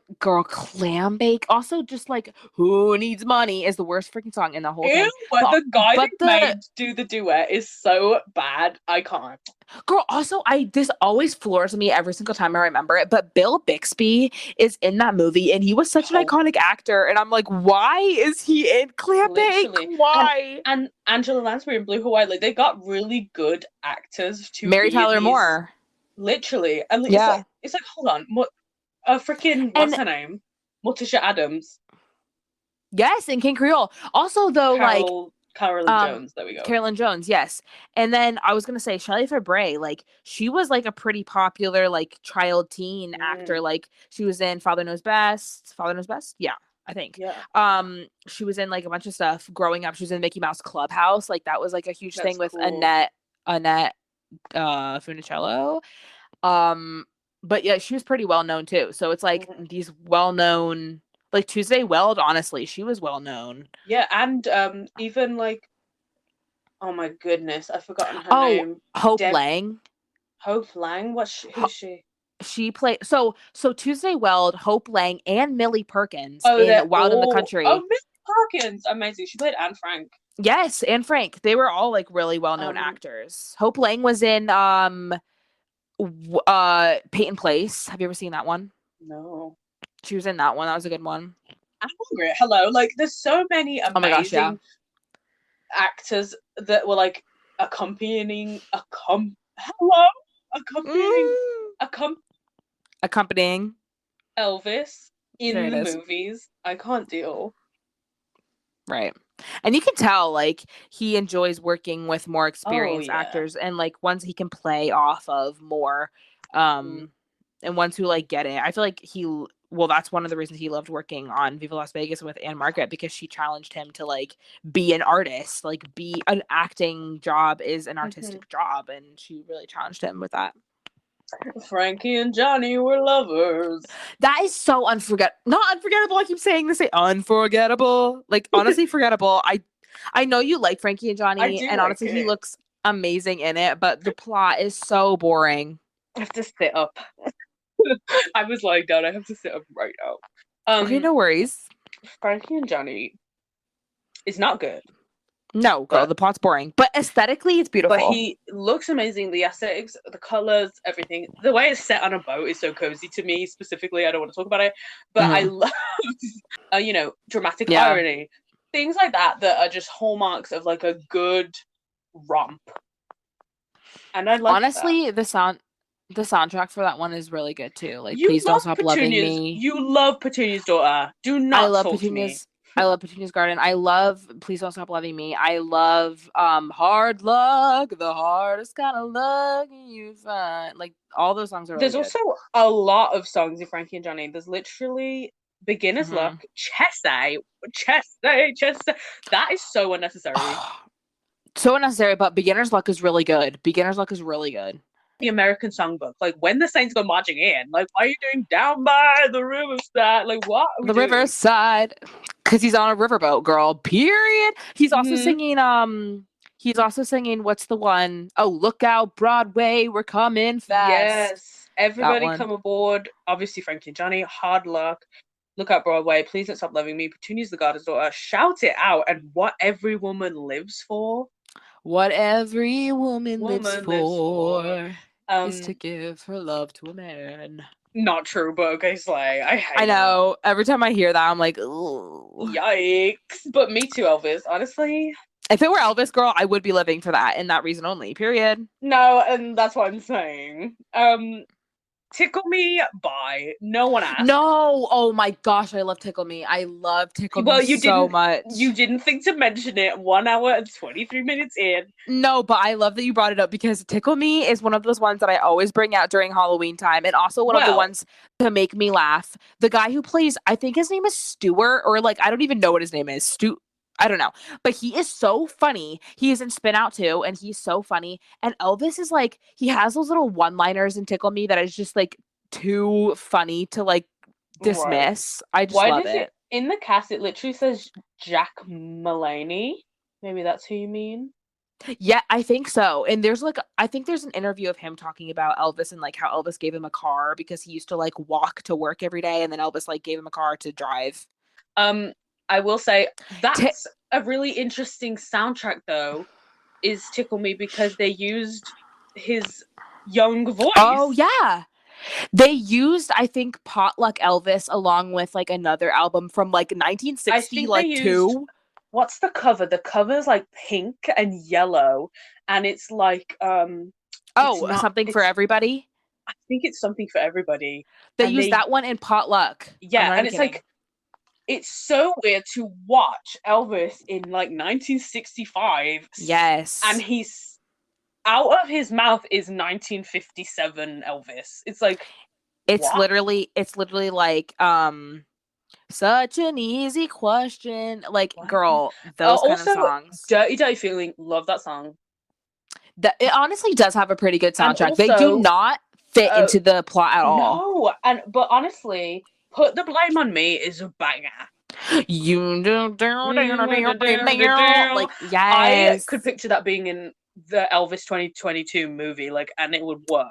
bake. Also, just like "Who Needs Money" is the worst freaking song in the whole Ew, thing. but the guy But that made do the duet is so bad. I can't. girl, also, this always floors me every single time I remember it. But Bill Bixby is in that movie, and he was such an Oh, iconic actor. And I'm like, why is he in Clam Bake? literally. Why? And Angela Lansbury in Blue Hawaii, like they got really good actors to Mary be in Tyler these. Moore. Literally, and Yeah, it's like hold on, what a freaking what's and her name? Morticia Adams, yes, and King Creole. Also, though, like Carolyn Jones. There we go. Carolyn Jones, yes. And then I was gonna say Shelley Fabre, like she was like a pretty popular like child teen actor. Like she was in Father Knows Best. Father Knows Best? Yeah, I think. Yeah, She was in like a bunch of stuff growing up. She was in Mickey Mouse Clubhouse. Like that was like a huge that's thing with cool. Annette Funicello. Um But yeah, she was pretty well known too. So it's like Mhm. these well known, like Tuesday Weld. Honestly, she was well known. Yeah, and even like, oh my goodness, I've forgotten her Oh, name. Hope Deb Lang. Hope Lang. Who's she? She played so Tuesday Weld, Hope Lang, and Millie Perkins Oh, they're in Wild in the all. Oh, Country. Miss Parkins, amazing. She played Anne Frank. Yes, and Frank. They were all like really well known Um, actors. Hope Lang was in Peyton Place. Have you ever seen that one? no. She was in that one. That was a good one. I'm hungry. Hello, like there's so many Oh my gosh, yeah. amazing actors that were like accompanying hello accompanying Mm. accom Accompanying. Elvis There in it the is. movies. I can't deal. Right. And you can tell like he enjoys working with more Oh experienced yeah. actors and like ones he can play off of more Mm. and ones who like get it. I feel like well that's one of the reasons he loved working on Viva Las Vegas with Anne Margaret because she challenged him to like be an artist, like be an acting job is an Mm-hmm. artistic job and she really challenged him with that. Frankie and Johnny were lovers. That is so not unforgettable. I keep saying this, say unforgettable. Like honestly, forgettable. I know you like Frankie and I Johnny, do and like honestly, he it. looks amazing in it. But the plot is so boring. I have to sit up. I was lying down. I have to sit up right now. Okay, no worries. Frankie and Johnny is not good. No, girl, But the plot's boring, but aesthetically, it's but beautiful. he looks amazing. The aesthetics, the colors, everything. The way it's set on a boat is so cozy to me. Specifically, I don't want to talk about it, but I Mm-hmm. love, dramatic Yeah. irony, things like that are just hallmarks of like a good romp. And I like that. Honestly, the soundtrack for that one is really good too. Like, You please don't love stop loving Petunia's. me. You love Petunia's daughter. Do I not love talk to me. Petunia's. I love Petunia's Garden. I love Please Don't Stop Loving Me. I love Hard Luck, the hardest kind of luck you find. Like all those songs are really There's good. also a lot of songs in Frankie and Johnny. There's literally Beginner's Mm-hmm. Luck, Chesty. That is so unnecessary. So unnecessary, but Beginner's Luck is really good. Beginner's Luck is really good. The American Songbook, like when the Saints go marching in, like why are you doing Down by the Riverside? Like what are we The doing? Riverside, because he's on a riverboat, girl. Period. He's also singing. He's also singing. What's the one? Oh, look out, Broadway, we're coming fast. Yes, everybody come aboard. Obviously, Frankie and Johnny, Hard Luck, Look Out Broadway, Please Don't Stop Loving Me, Petunia's the Gardener's Daughter, Shout It Out, and What Every Woman Lives For. What every woman lives for is to Um, give her love to a man. Not true, but okay, Slay. I hate I know. Every time I hear that, I'm like, ooh. Yikes. But me too, Elvis. Honestly, If it were Elvis, girl, I would be living for that and that reason only. Period. no, and that's what I'm saying. Tickle Me by No One Asked. No. Oh my gosh, I love Tickle Me. I love Tickle Well, Me you so didn't, much. You didn't think to mention it 1 hour and 23 minutes in. No, but I love that you brought it up because Tickle Me is one of those ones that I always bring out during Halloween time and also one of the ones to make me laugh. The guy who plays, I think his name is Stewart, or like, I don't even know what his name is. I don't know. But he is so funny. He is in Spin Out too, and he's so funny. And Elvis is like, he has those little one-liners in Tickle Me that is just like too funny to like dismiss. Right. I just love it. In the cast, it literally says Jack Mulaney. Maybe that's who you mean? Yeah, I think so. And I think there's an interview of him talking about Elvis and like how Elvis gave him a car because he used to like walk to work every day, and then Elvis like gave him a car to drive. I will say that's a really interesting soundtrack though, is Tickle Me, because they used his young voice. Oh yeah. They used, I think, Potluck Elvis along with like another album from like 1960, like two. What's the cover? The cover's like pink and yellow, and it's like Something for Everybody. I think it's Something for Everybody. They used that one in Potluck. Yeah, and it's kidding. Like it's so weird to watch Elvis in like 1965. Yes, and he's out of his mouth is 1957 Elvis. It's like it's literally like such an easy question. Like, girl, those kind of songs. Dirty Dirty Feeling, love that song. It honestly does have a pretty good soundtrack. They do not fit into the plot at all. No, but honestly, Put the Blame on Me is a banger. You do like I yes. could picture that being in the Elvis 2022 movie, like, and it would work.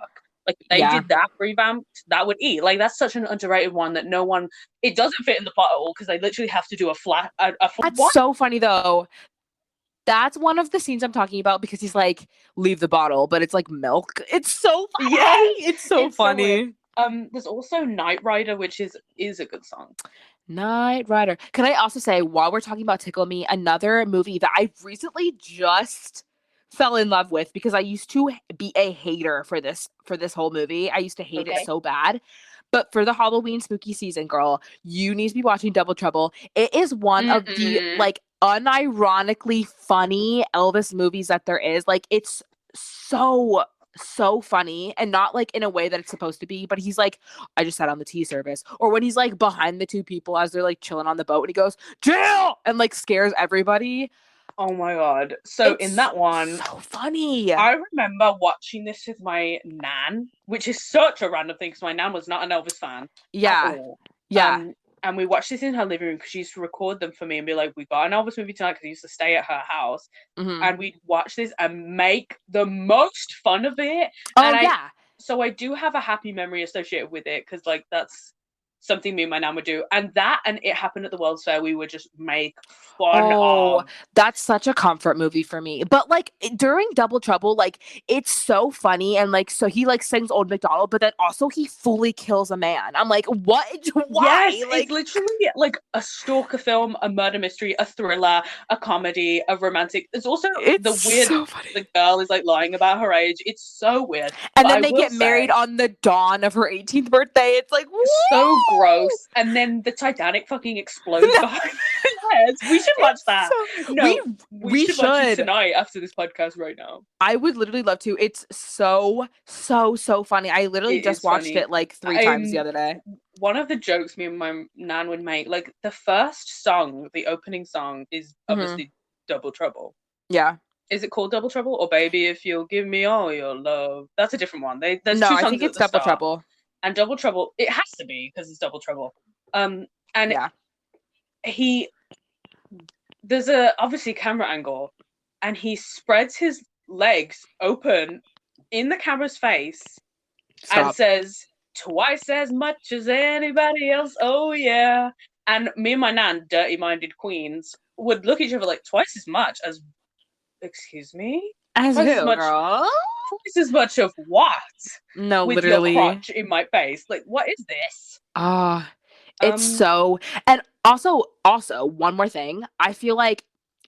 Like, if they Yeah. did that revamped, that would eat. Like, that's such an underrated one that no one. It doesn't fit in the plot at all because they literally have to do a flat. That's what? so funny though. That's one of the scenes I'm talking about because he's like, leave the bottle, but it's like milk. It's so funny. Yes, It's so funny. There's also Night Rider, which is a good song. Night Rider. Can I also say, while we're talking about Tickle Me, another movie that I recently just fell in love with because I used to be a hater for this whole movie. I used to hate it so bad. But for the Halloween spooky season, girl, you need to be watching Double Trouble. It is one of the like unironically funny Elvis movies that there is. Like, it's so funny, and not like in a way that it's supposed to be, but he's like, I just sat on the tea service, or when he's like behind the two people as they're like chilling on the boat and he goes, Jill, and like scares everybody. Oh my god. So it's in that one, so funny. I remember watching this with my nan, which is such a random thing because my nan was not an Elvis fan. Yeah. And we watched this in her living room because she used to record them for me and be like, we got an Elvis movie tonight because I used to stay at her house. And we'd watch this and make the most fun of it. So I do have a happy memory associated with it because, like, that's something me and my nan would do. And It Happened at the World's Fair, we would just make fun of. That's such a comfort movie for me. But like during Double Trouble, like it's so funny, and like so he like sings Old MacDonald, but then also he fully kills a man. I'm like, what? Why? Yes, like, it's literally like a stalker film, a murder mystery, a thriller, a comedy, a romantic. It's also the weird. So funny. The girl is like lying about her age. It's so weird. And then they get married on the dawn of her 18th birthday. It's like, so gross. And then the Titanic fucking explodes behind their heads. We should watch that. We should watch it tonight after this podcast right now. I would literally love to. It's so funny. I literally just watched it like 3 times the other day. One of the jokes me and my nan would make, like the first song, the opening song is obviously Double Trouble. Yeah. Is it called Double Trouble? Or Baby If You'll Give Me All Your Love? That's a different one. There's 2 songs. I think it's Double Trouble. And Double Trouble, it has to be because it's Double Trouble. There's obviously camera angle, and he spreads his legs open in the camera's face and says, twice as much as anybody else, oh yeah. And me and my nan, dirty-minded queens, would look at each other like, twice as much as, excuse me? As twice who, girl? Twice as much of what? No, with literally. Your crotch in my face. Like, what is this? It's so... And also, one more thing. I feel like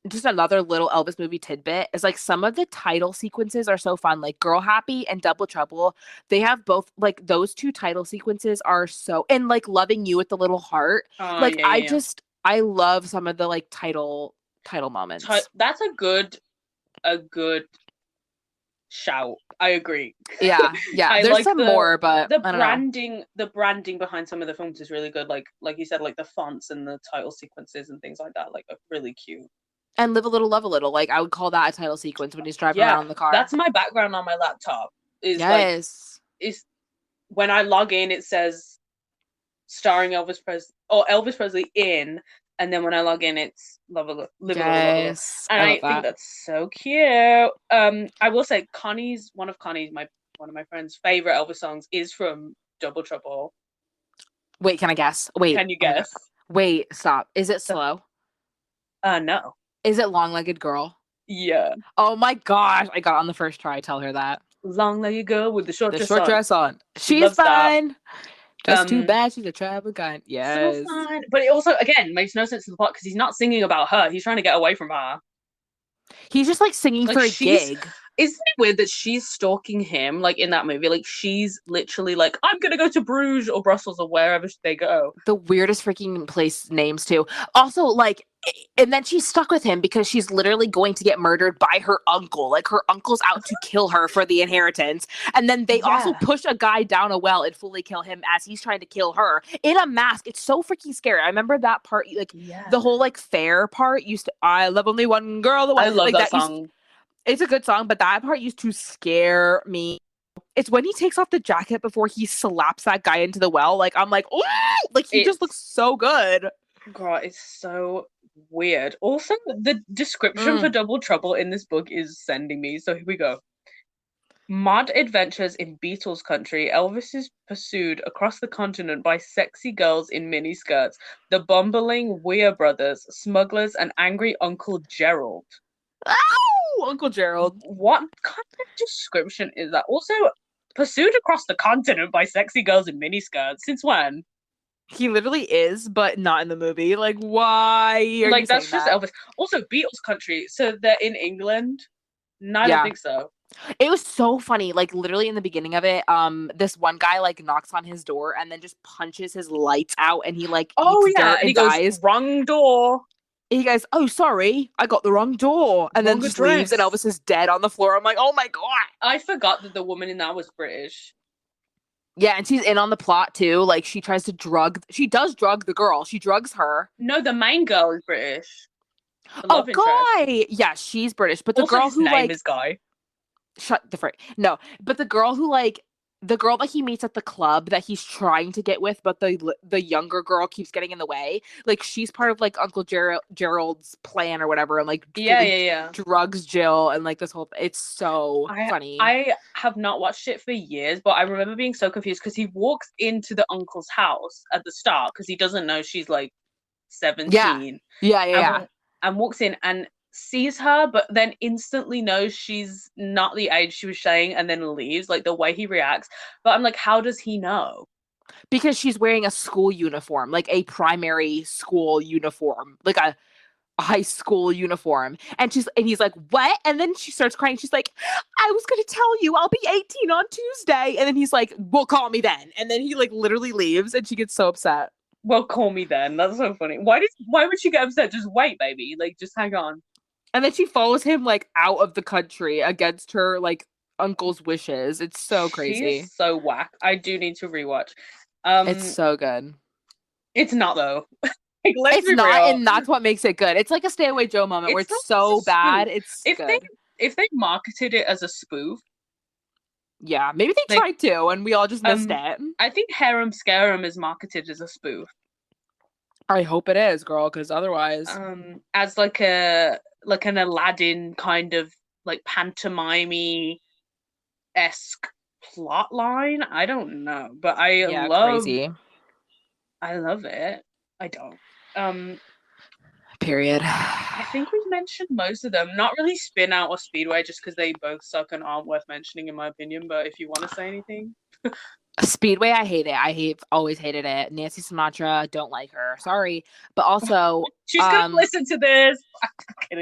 just another little Elvis movie tidbit is like some of the title sequences are so fun. Like Girl Happy and Double Trouble, they have both, like those 2 title sequences are so... And like Loving You with the Little Heart. I love some of the like title moments. That's a good shout. I agree. Yeah. There's like some more, but the branding behind some of the films is really good. Like you said, like the fonts and the title sequences and things like that, like are really cute. And Live a Little, Love a Little. Like I would call that a title sequence when he's driving around in the car. That's my background on my laptop. Is when I log in, it says starring Elvis Presley in. And then when I log in, it's Live a Little, Love a Little. And I think that's so cute. I will say one of my friend's favorite Elvis songs is from Double Trouble. Wait, can I guess? Wait. Can you guess? Wait, stop. Is it Slow? No. Is it Long-Legged Girl? Yeah. Oh my gosh. I got on the first try. Tell her that. Long-Legged Girl with the short dress on. She's fine. Just too bad she's a travel guy. Yes. So fun. But it also, again, makes no sense to the plot because he's not singing about her. He's trying to get away from her. He's just like singing for a gig. Isn't it weird that she's stalking him, like in that movie? Like she's literally like, I'm gonna go to Bruges or Brussels or wherever they go. The weirdest freaking place names too. Also, like, and then she's stuck with him because she's literally going to get murdered by her uncle. Like her uncle's out to kill her for the inheritance. And then they also push a guy down a well and fully kill him as he's trying to kill her in a mask. It's so freaking scary. I remember that part, like the whole like fair part used to, I love only one girl. I love like, that song. It's a good song, but that part used to scare me. it's when he takes off the jacket before he slaps that guy into the well. Like, I'm like, oh, like he just looks so good. God, it's so weird. Also, the description for Double Trouble in this book is sending me. So here we go. Mad adventures in Beatles country. Elvis is pursued across the continent by sexy girls in miniskirts, the bumbling Weir brothers, smugglers, and angry Uncle Gerald. Ow! Uncle Gerald. What kind of description is that? Also, pursued across the continent by sexy girls in miniskirts. Since when? He literally is, but not in the movie. Like, why are Like, you that's saying just that? Elvis. Also, Beatles country. So they're in England? No, I don't Yeah. think so. It was so funny. Like literally in the beginning of it, this one guy like knocks on his door and then just punches his lights out and he like Oh, eats yeah. dirt And he and goes, dies. wrong door. He goes, "Oh, sorry, I got the wrong door," and then Wrong just leaves, and address. Elvis is dead on the floor. I'm like, "Oh my god!" I forgot that the woman in that was British. Yeah, and she's in on the plot too. Like she does drug the girl. She drugs her. No, the main girl is British. The Oh, love interest. Guy. Yeah, she's British, but the Also, girl his who name like is Guy. shut the frick. No, but the girl that he meets at the club that he's trying to get with, but the younger girl keeps getting in the way. Like she's part of like Uncle Gerald's plan or whatever, and like Yeah. drugs Jill and like this whole. It's so funny. I have not watched it for years, but I remember being so confused because he walks into the uncle's house at the start because he doesn't know she's like 17. Yeah. And walks in and sees her, but then instantly knows she's not the age she was saying and then leaves, like the way he reacts. But I'm like, how does he know? Because she's wearing a school uniform, like a primary school uniform, like a high school uniform. And he's like, "What?" And then she starts crying. She's like, "I was gonna tell you I'll be 18 on Tuesday." And then he's like, "Well, call me then." And then he like literally leaves and she gets so upset. Well, call me then. That's so funny. Why would she get upset? Just wait, baby. Like, just hang on. And then she follows him like out of the country against her like uncle's wishes. It's so She crazy. is so whack. I do need to rewatch. It's so good. It's not though. Like, let's It's be not, real. and that's what makes it good. It's like a Stay Away Joe moment where it's so bad. It's good. If they marketed it as a spoof, yeah, maybe they tried to, and we all just missed it. I think Harem Scarum is marketed as a spoof. I hope it is, girl, because otherwise, as like an Aladdin kind of like pantomime esque plot line. I don't know, but I love it. I don't. Period. I think we've mentioned most of them. Not really Spin Out or Speedway, just because they both suck and aren't worth mentioning in my opinion. But if you want to say anything. Speedway, I hate it. Always hated it. Nancy Sinatra, don't like her. Sorry. But also she's gonna listen to this.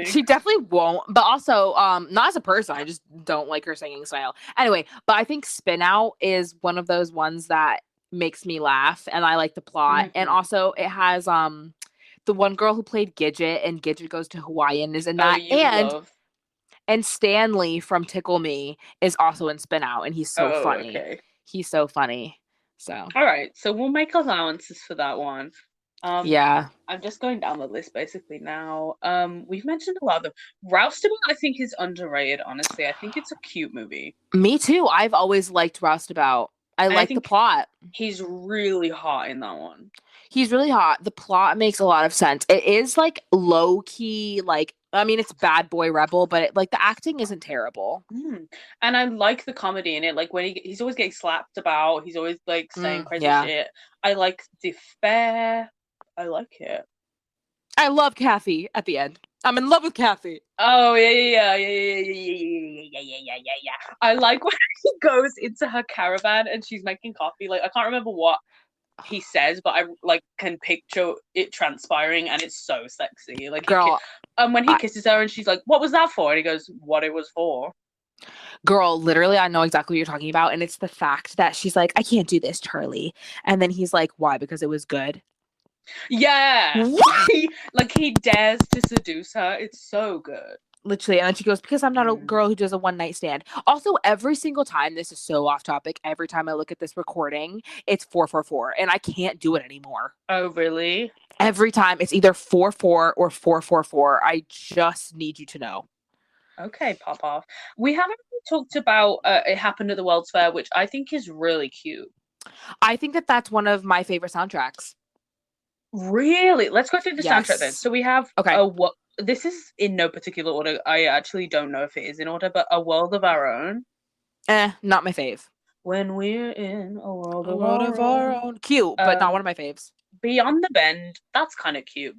She definitely won't. But also, not as a person, I just don't like her singing style. Anyway, but I think Spin Out is one of those ones that makes me laugh and I like the plot. Mm-hmm. And also it has the one girl who played Gidget and Gidget Goes to Hawaii and is in that. And Stanley from Tickle Me is also in Spin Out and he's so funny. Okay. He's so funny. So all right, so we'll make allowances for that one. Yeah, I'm just going down the list basically now. We've mentioned a lot of them. Roustabout, I think, is underrated. Honestly, I think it's a cute movie. Me too. I've always liked Roustabout. I like the plot. He's really hot in that one. He's really hot. The plot makes a lot of sense. It is like low key, like. I mean, it's Bad Boy Rebel, but like the acting isn't terrible. And I like the comedy in it. Like when he's always getting slapped about, he's always like saying crazy shit. I like the fair. I like it. I love Kathy at the end. I'm in love with Kathy. Oh yeah. I like when he goes into her caravan and she's making coffee. Like I can't remember what he says, but I like can picture it transpiring and it's so sexy. Like girl, when he kisses her and she's like, "What was that for?" And he goes, "What it was for." Girl, literally, I know exactly what you're talking about, and it's the fact that she's like, "I can't do this, Charlie," and then he's like, "Why? Because it was good." Yeah, like he dares to seduce her. It's so good. Literally, and then she goes, "Because I'm not a girl who does a one night stand." Also, every single time, this is so off topic. Every time I look at this recording, it's 444, and I can't do it anymore. Oh, really? Every time, it's either 44 or 444. I just need you to know. Okay, pop off. We haven't really talked about It Happened at the World's Fair, which I think is really cute. I think that that's one of my favorite soundtracks. Really? Let's go through the soundtrack then. Yes. So we have Okay. what this is in no particular order. I actually don't know if it is in order, but A World of Our Own. Not my fave. When we're in a world A of world our of our own. own. Cute, but not one of my faves. Beyond the Bend, that's kind of cute,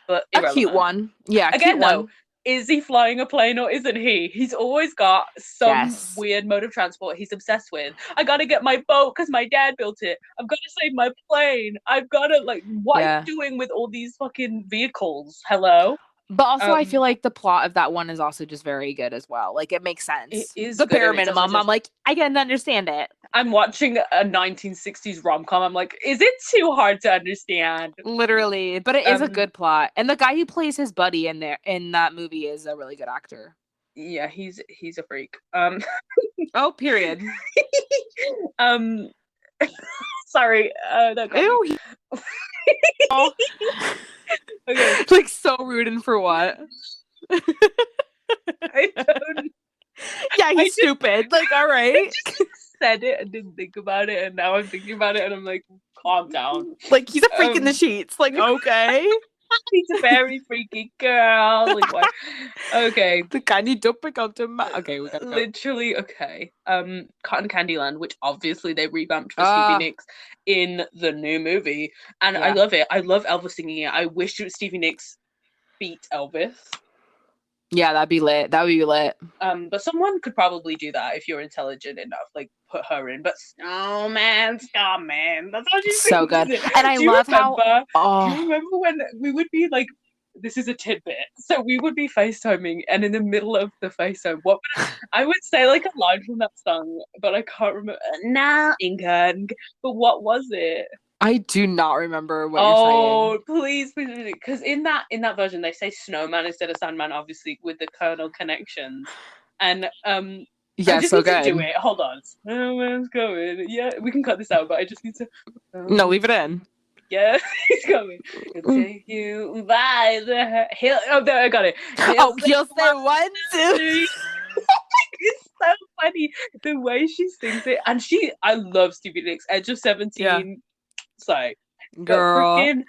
but A cute irrelevant. one. Yeah, cute Again, though, one. is he flying a plane or isn't he? He's always got some Yes. weird mode of transport he's obsessed with. I gotta get my boat because my dad built it. I've got to save my plane. I've got to, like, what are you doing with all these fucking vehicles? Hello? But also, I feel like the plot of that one is also just very good as well. Like, it makes sense. It is the good, bare and it minimum. I'm like, I can understand it. I'm watching a 1960s rom-com. I'm like, is it too hard to understand? Literally, but it is a good plot. And the guy who plays his buddy in that movie is a really good actor. Yeah, he's a freak. Oh, period. Sorry. That got Ew. me. Oh. Okay. Like, so rude, and for what? I don't. Yeah, he's stupid. Like, all right. I just said it and didn't think about it, and now I'm thinking about it, and I'm like, calm down. Like, he's a freak in the sheets. Like, okay. He's a very freaky girl. Like, what? Okay. The guy need to pick up to okay, we gotta go. Literally, okay. Cotton Candy Land, which obviously they revamped for Stevie Nicks in the new movie, and I love it. I love Elvis singing it. I wish it was Stevie Nicks beat Elvis. Yeah, that'd be lit. That would be lit. But someone could probably do that if you're intelligent enough. Like, put her in. But Snowman, Starman, that's how she sings. So good. And I love how. Do you remember when we would be like, this is a tidbit. So we would be FaceTiming, and in the middle of the FaceTime, I would say like a line from that song, but I can't remember. Now, England. But what was it? I do not remember what you're saying. Oh, please, because in that version they say Snowman instead of Sandman, obviously with the Colonel connections, and yeah, I just so need good. to do it. Hold on, Snowman's coming. Yeah, we can cut this out, but I just need to. No, leave it in. Yeah, he's coming. He'll take you by the hill. Oh, there, I got it. He'll say 1, 2. It's so funny the way she sings it, and I love Stevie Nicks. Edge of 17. Yeah. So, girl, freaking,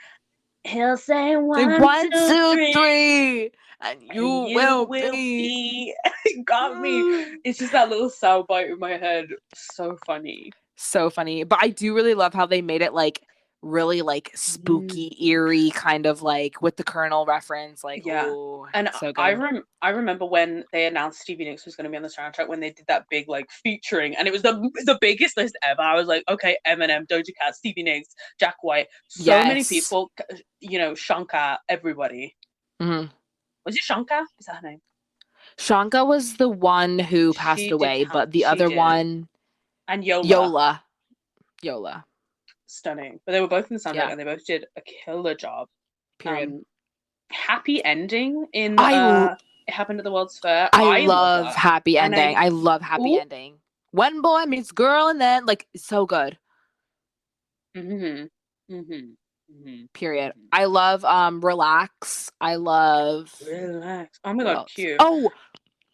he'll say 1, 2, 3, and you will be. It got me. It's just that little soundbite in my head. So funny. So funny. But I do really love how they made it like really like spooky, eerie, kind of like with the Colonel reference. Like, yeah. Ooh, and so good. I remember when they announced Stevie Nicks was going to be on the soundtrack, when they did that big like featuring, and it was the biggest list ever. I was like, okay, Eminem, Doja Cat, Stevie Nicks, Jack White, so many people, you know, Shankar, everybody. Mm-hmm. Was it Shankar? Is that her name? Shankar was the one who passed away, but the other one, and Yola. Stunning. But they were both in the soundtrack, and they both did a killer job. Period. Happy ending in It Happened at the World's Fair. I love happy ending. I love happy ending. One boy meets girl, and then like so good. Period. I love Relax. I love Relax. Oh my god, cute. Oh,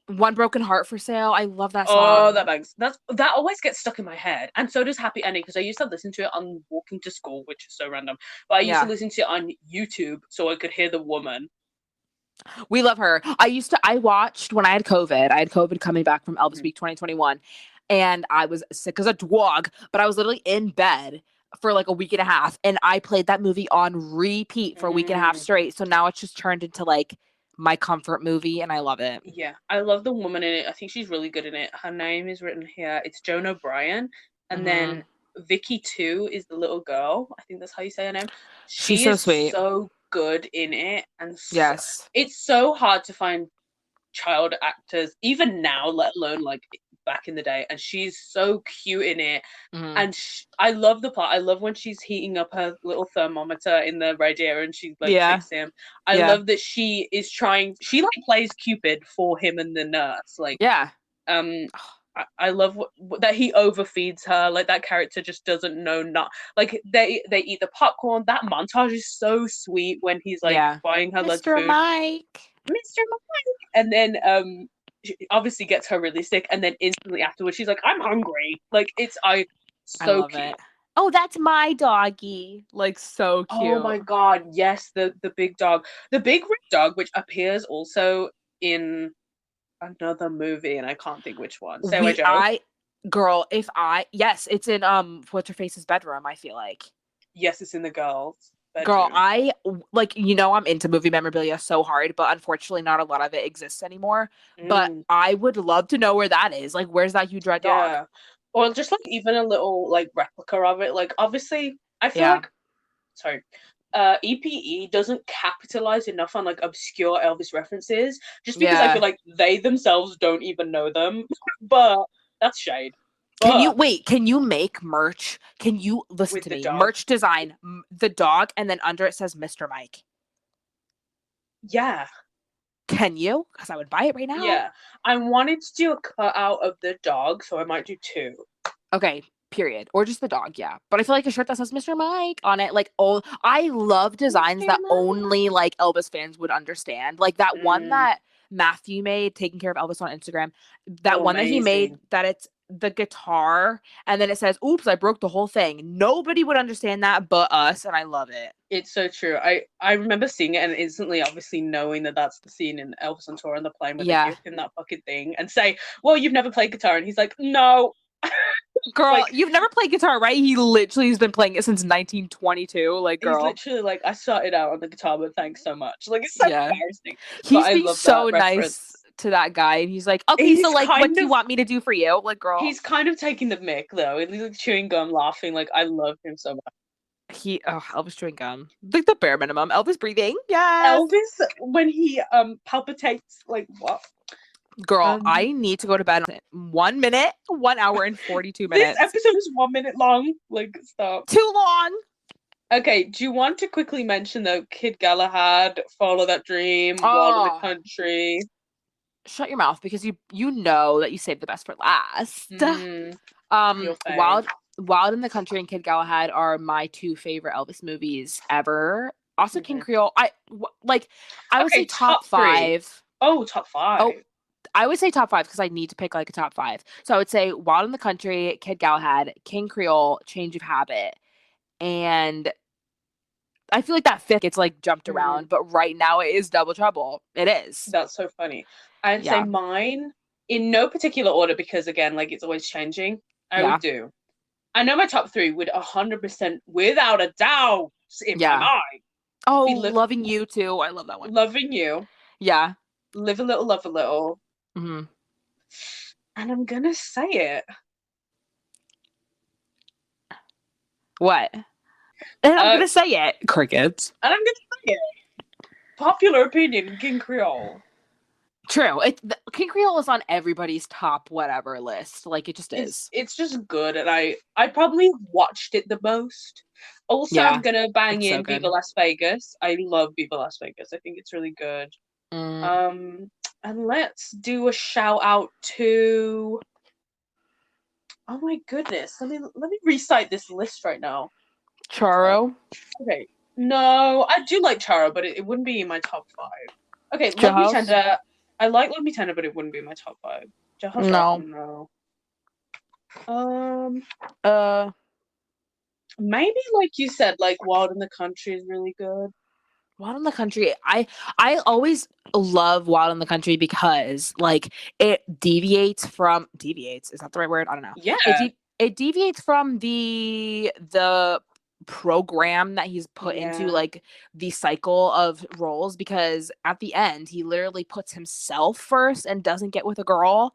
One Broken Heart for Sale. I love that song. Oh, that bangs. That always gets stuck in my head. And so does Happy Ending, because I used to listen to it on walking to school, which is so random. But I used to listen to it on YouTube so I could hear the woman. We love her. I watched when I had COVID. I had COVID coming back from Elvis Week 2021. And I was sick as a dog, but I was literally in bed for like a week and a half. And I played that movie on repeat for a week and a half straight. So now it's just turned into like my comfort movie, and I love it. Yeah, I love the woman in it. I think she's really good in it. Her name is written here. It's Joan O'Brien, and then Vicky 2 is the little girl. I think that's how you say her name. She's so sweet, so good in it, and yes, it's so hard to find child actors even now, let alone like back in the day, and she's so cute in it. And I love the plot. I love when she's heating up her little thermometer in the radiator and she like tricks him. I love that she is trying, she like plays Cupid for him and the nurse, like I love that he overfeeds her. Like, that character just doesn't know not. Like, they eat the popcorn. That montage is so sweet when he's like buying her lunch food. Mr. Mike, and then obviously gets her really sick, and then instantly afterwards she's like, I'm hungry. Like, I I so love cute. it. Oh, that's my doggy. Like, so Oh cute. my god, yes, the big dog. The big red dog, which appears also in another movie, and I can't think which one. Say Away Joe. Girl, yes, it's in what's her face's bedroom, I feel like. Yes, it's in the girls' Girl, bedroom. like, I'm into movie memorabilia so hard, but unfortunately not a lot of it exists anymore. But Mm, I would love to know where that is. Like, where's that huge red dog? yeah. Or just like even a little like replica of it. Like, obviously I feel Yeah. like, sorry, EPE doesn't capitalize enough on like obscure Elvis references, just because I feel Yeah. like they themselves don't even know them. But that's shade. But Can you make merch? Can you listen with to the me? dog, Merch design, the dog, and then under it says Mr. Mike. yeah, Can you? Because I would buy it right now. yeah. I wanted to do a cutout of the dog, so I might do two. Okay, period. Or just the dog, yeah. But I feel like a shirt that says Mr. Mike on it, like, oh, I love designs Mr. that only like Elvis fans would understand. Like that one Mm, that Matthew made, taking care of Elvis on Instagram. That oh, one that he made amazing. that it's the guitar and then it says, oops, I broke the whole thing. Nobody would understand that but us, and I love it. It's so true. I remember seeing it and instantly, obviously knowing that that's the scene in Elvis on Tour on the plane where they Yeah. give him that fucking thing and say, "Well, you've never played guitar," and he's like, "No." Girl, Like, you've never played guitar, right? He literally has been playing it since 1922. Like, he's girl. literally like, "I started out on the guitar, but thanks so much." Like, it's so Yeah. embarrassing, but He's I being love that so nice reference. to that guy. And he's like, okay, so He's like, what kind do you of want me to do for you? Like, girl. he's kind of taking the mick though. He's like chewing gum, laughing. Like, I love him so much. Elvis chewing gum. Like the bare minimum. Elvis breathing. Yes. Elvis, when he palpitates, like what? Girl, Um, I need to go to bed in 1 minute, 1 hour and 42 this minutes. episode is 1 minute long. Like, stop. Too long. Okay, do you want to quickly mention though, Kid Galahad, Follow That Dream, Wild in the Oh, Country? shut your mouth because you know that you saved the best for last. Mm, your fave. Wild in the Country and Kid Galahad are my two favorite Elvis movies ever. Also, King Mhm. Creole. I would say Okay, top top three. five. Oh, top Oh, five. I would say top five because I need to pick like a top five. So I would say Wild in the Country, Kid Galahad, King Creole, Change of Habit, and I feel like that fifth gets like jumped Mm, around, but right now it is Double Trouble. It is. that's so funny. I'd say Yeah. mine in no particular order because again, like it's always changing. I would Yeah. do. I know my top three would 100%, without a doubt, in my Yeah. mind, Oh, be Loving You too. I love that one. loving you, Yeah. live a little, love a little, Hmm. and I'm gonna say it. What? And I'm Uh, gonna say it. Crickets. and I'm gonna say it. Popular opinion, King Creole. True. King Creole is on everybody's top whatever list. Like it just It's is. it's just good, and I probably watched it the most. Also, I'm Yeah. gonna bang It's so in Viva good. Las Vegas. I love Viva Las Vegas. I think it's really good. Mm. Um, and let's do a shout out to. Oh my goodness! Let me recite this list right now. Charo. Okay, no, I do like Charo, but it wouldn't be in my top five. Okay, Love Me Jailhouse. Tender. I like Love Me Tender, but it wouldn't be in my top five. Jailhouse Rock, No. no. Um, Uh. maybe like you said, like Wild in the Country is really good. Wild in the Country. I always love Wild in the Country because like it deviates. Is that the right word? I don't know. Yeah, It deviates from the program that he's put into, yeah, like the cycle of roles, because at the end he literally puts himself first and doesn't get with a girl.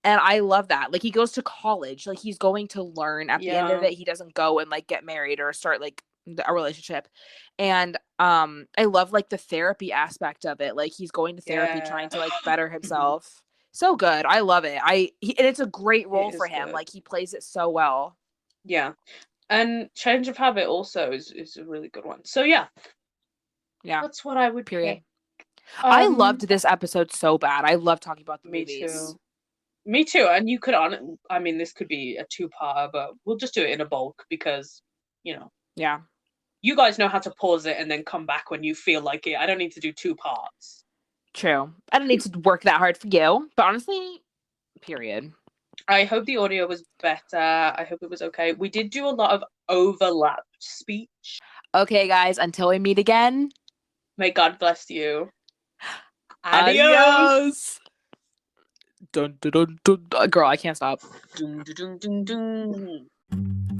And I love that. Like he goes to college, like he's going to learn. At the end of yeah, it, he doesn't go and like get married or start like a relationship. And I love like the therapy aspect of it. Like he's going to therapy yeah. trying to like better himself. So good. I love it. And it's a great role It for is him. good. Like he plays it so well. Yeah, and Change of Habit also is a really good one. So yeah, Yeah. that's what I would Period. pick. I loved Um, this episode so bad. I love talking about the me movies. too. Me too. And you could on. I mean, this could be a two-parter, but we'll just do it in a bulk because you know Yeah. you guys know how to pause it and then come back when you feel like it. I don't need to do two parts. True. I don't need to work that hard for you, but honestly, period. I hope the audio was better. I hope it was okay. We did do a lot of overlapped speech. Okay, guys, until we meet again. May God bless you. Adios. Adios. Dun, dun, dun, dun. Girl, I can't stop. Dun, dun, dun, dun, dun.